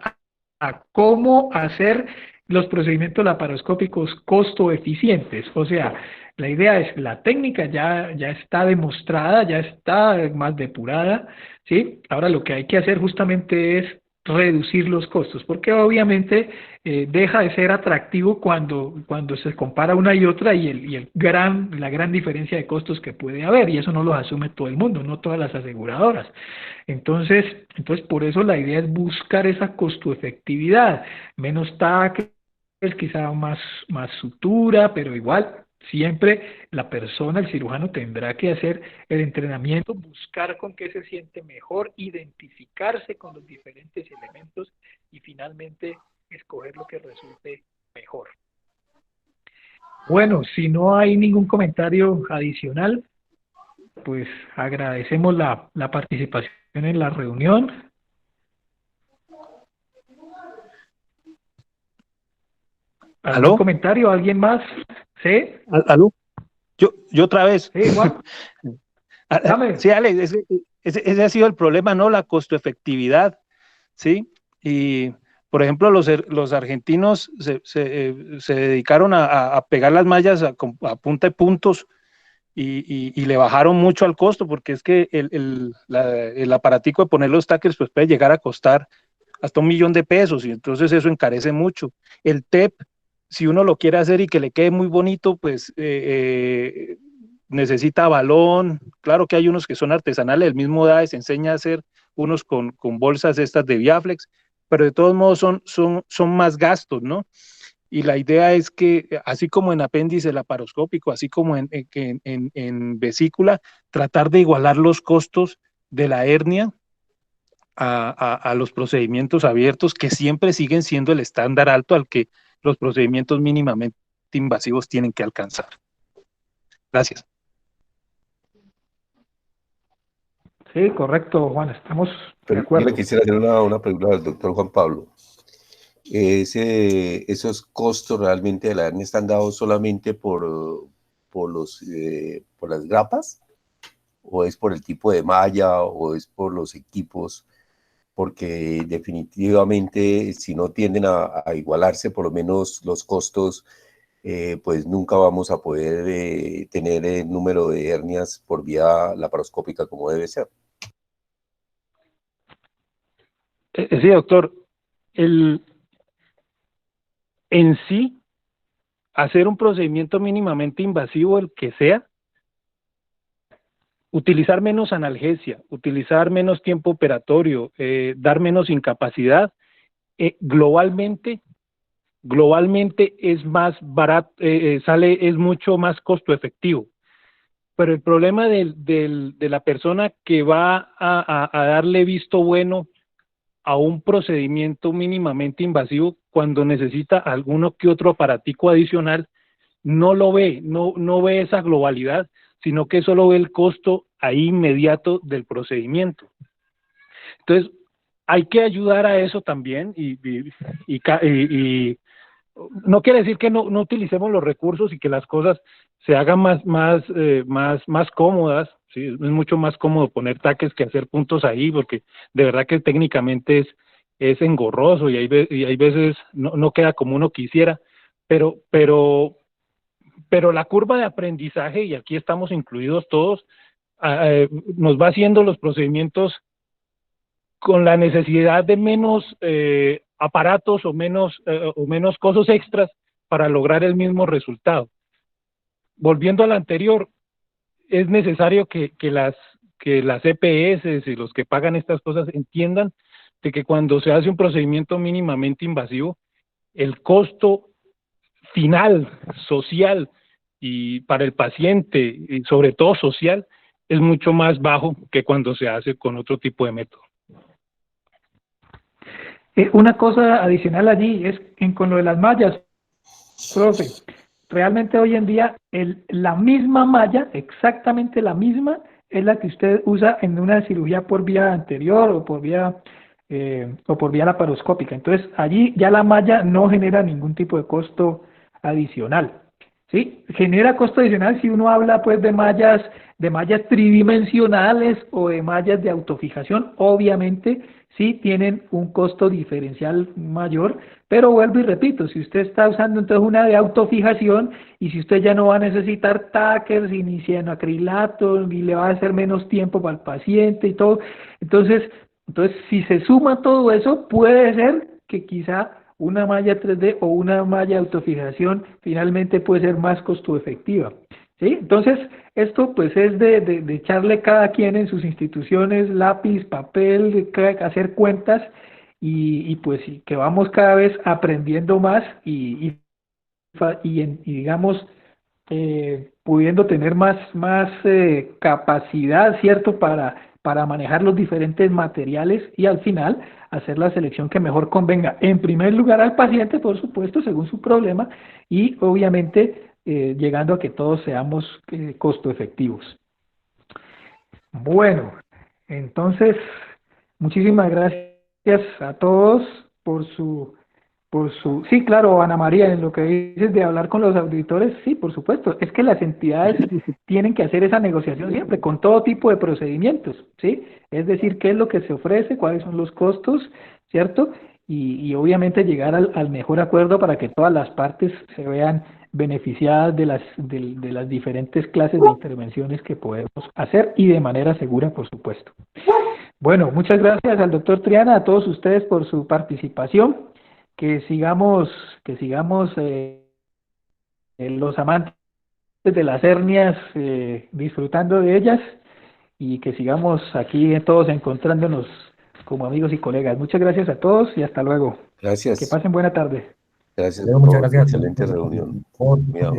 a cómo hacer los procedimientos laparoscópicos costo eficientes. O sea, la idea es, la técnica ya está demostrada, ya está más depurada, ¿sí? Ahora lo que hay que hacer justamente es reducir los costos, porque obviamente deja de ser atractivo cuando se compara una y otra, y la gran diferencia de costos que puede haber, y eso no los asume todo el mundo, no todas las aseguradoras. Entonces por eso la idea es buscar esa costo-efectividad, menos TAC, quizá más sutura, pero igual siempre la persona, el cirujano, tendrá que hacer el entrenamiento, buscar con qué se siente mejor, identificarse con los diferentes elementos y finalmente escoger lo que resulte mejor. Bueno, si no hay ningún comentario adicional, pues agradecemos la participación en la reunión. ¿Algún ¿Aló? comentario? ¿Alguien más? ¿Sí? ¿Aló? Yo otra vez. Sí, Juan. Dame. Sí, Ale, ese ha sido el problema, ¿no? La costo-efectividad, ¿sí? Y, por ejemplo, los argentinos se dedicaron a pegar las mallas a punta de puntos, y le bajaron mucho al costo, porque es que el aparatico de poner los tackers pues puede llegar a costar hasta 1.000.000 de pesos, y entonces eso encarece mucho. El TEP, si uno lo quiere hacer y que le quede muy bonito, pues necesita balón. Claro que hay unos que son artesanales, el mismo DAES enseña a hacer unos con bolsas estas de Viaflex, pero de todos modos son más gastos, ¿no? Y la idea es que, así como en apéndice laparoscópico, así como en vesícula, tratar de igualar los costos de la hernia a los procedimientos abiertos, que siempre siguen siendo el estándar alto al que los procedimientos mínimamente invasivos tienen que alcanzar. Gracias. Sí, correcto, Juan, estamos de acuerdo. Yo le quisiera hacer una pregunta al doctor Juan Pablo. ¿Esos costos realmente de la hernia están dados solamente por las grapas? ¿O es por el tipo de malla? ¿O es por los equipos? Porque definitivamente si no tienden a igualarse por lo menos los costos, pues nunca vamos a poder tener el número de hernias por vía laparoscópica como debe ser. Sí, doctor. En sí, hacer un procedimiento mínimamente invasivo, el que sea, utilizar menos analgesia, utilizar menos tiempo operatorio, dar menos incapacidad, globalmente es más barato, es mucho más costo efectivo. Pero el problema de la persona que va a darle visto bueno a un procedimiento mínimamente invasivo, cuando necesita alguno que otro aparatico adicional, no lo ve, no ve esa globalidad, sino que solo ve el costo ahí inmediato del procedimiento. Entonces, hay que ayudar a eso también, y no quiere decir que no utilicemos los recursos y que las cosas se hagan más cómodas, ¿sí? Es mucho más cómodo poner taques que hacer puntos ahí, porque de verdad que técnicamente es engorroso y hay veces no queda como uno quisiera, pero la curva de aprendizaje, y aquí estamos incluidos todos, nos va haciendo los procedimientos con la necesidad de menos aparatos o menos cosas extras para lograr el mismo resultado. Volviendo al anterior, es necesario que las EPS y los que pagan estas cosas entiendan de que cuando se hace un procedimiento mínimamente invasivo, el costo final, social y para el paciente, y sobre todo social, es mucho más bajo que cuando se hace con otro tipo de método. Una cosa adicional allí es con lo de las mallas, profe. Realmente hoy en día la misma malla, exactamente la misma, es la que usted usa en una cirugía por vía anterior o por vía laparoscópica. Entonces allí ya la malla no genera ningún tipo de costo adicional. ¿Sí? Genera costo adicional si uno habla pues de mallas tridimensionales o de mallas de autofijación. Obviamente sí tienen un costo diferencial mayor, pero vuelvo y repito, si usted está usando entonces una de autofijación y si usted ya no va a necesitar tackers ni cianoacrilato ni le va a hacer menos tiempo para el paciente y todo, entonces si se suma todo eso, puede ser que quizá una malla 3D o una malla de autofijación finalmente puede ser más costo efectiva. ¿Sí? Entonces, esto pues es de echarle cada quien en sus instituciones lápiz, papel, hacer cuentas y pues que vamos cada vez aprendiendo más y digamos pudiendo tener más capacidad, ¿cierto? Para manejar los diferentes materiales y al final hacer la selección que mejor convenga. En primer lugar al paciente, por supuesto, según su problema y obviamente llegando a que todos seamos costo efectivos. Bueno, entonces, muchísimas gracias a todos por su... Sí, claro, Ana María, en lo que dices de hablar con los auditores, sí, por supuesto, es que las entidades tienen que hacer esa negociación siempre, con todo tipo de procedimientos, ¿sí? Es decir, qué es lo que se ofrece, cuáles son los costos, ¿cierto? Y obviamente llegar al mejor acuerdo para que todas las partes se vean beneficiadas de las diferentes clases de intervenciones que podemos hacer y de manera segura, por supuesto. Bueno, muchas gracias al doctor Triana, a todos ustedes por su participación. Que sigamos los amantes de las hernias disfrutando de ellas y que sigamos aquí todos encontrándonos como amigos y colegas. Muchas gracias a todos y hasta luego. Gracias. Que pasen buena tarde. Gracias Muchas por gracias. excelente reunión.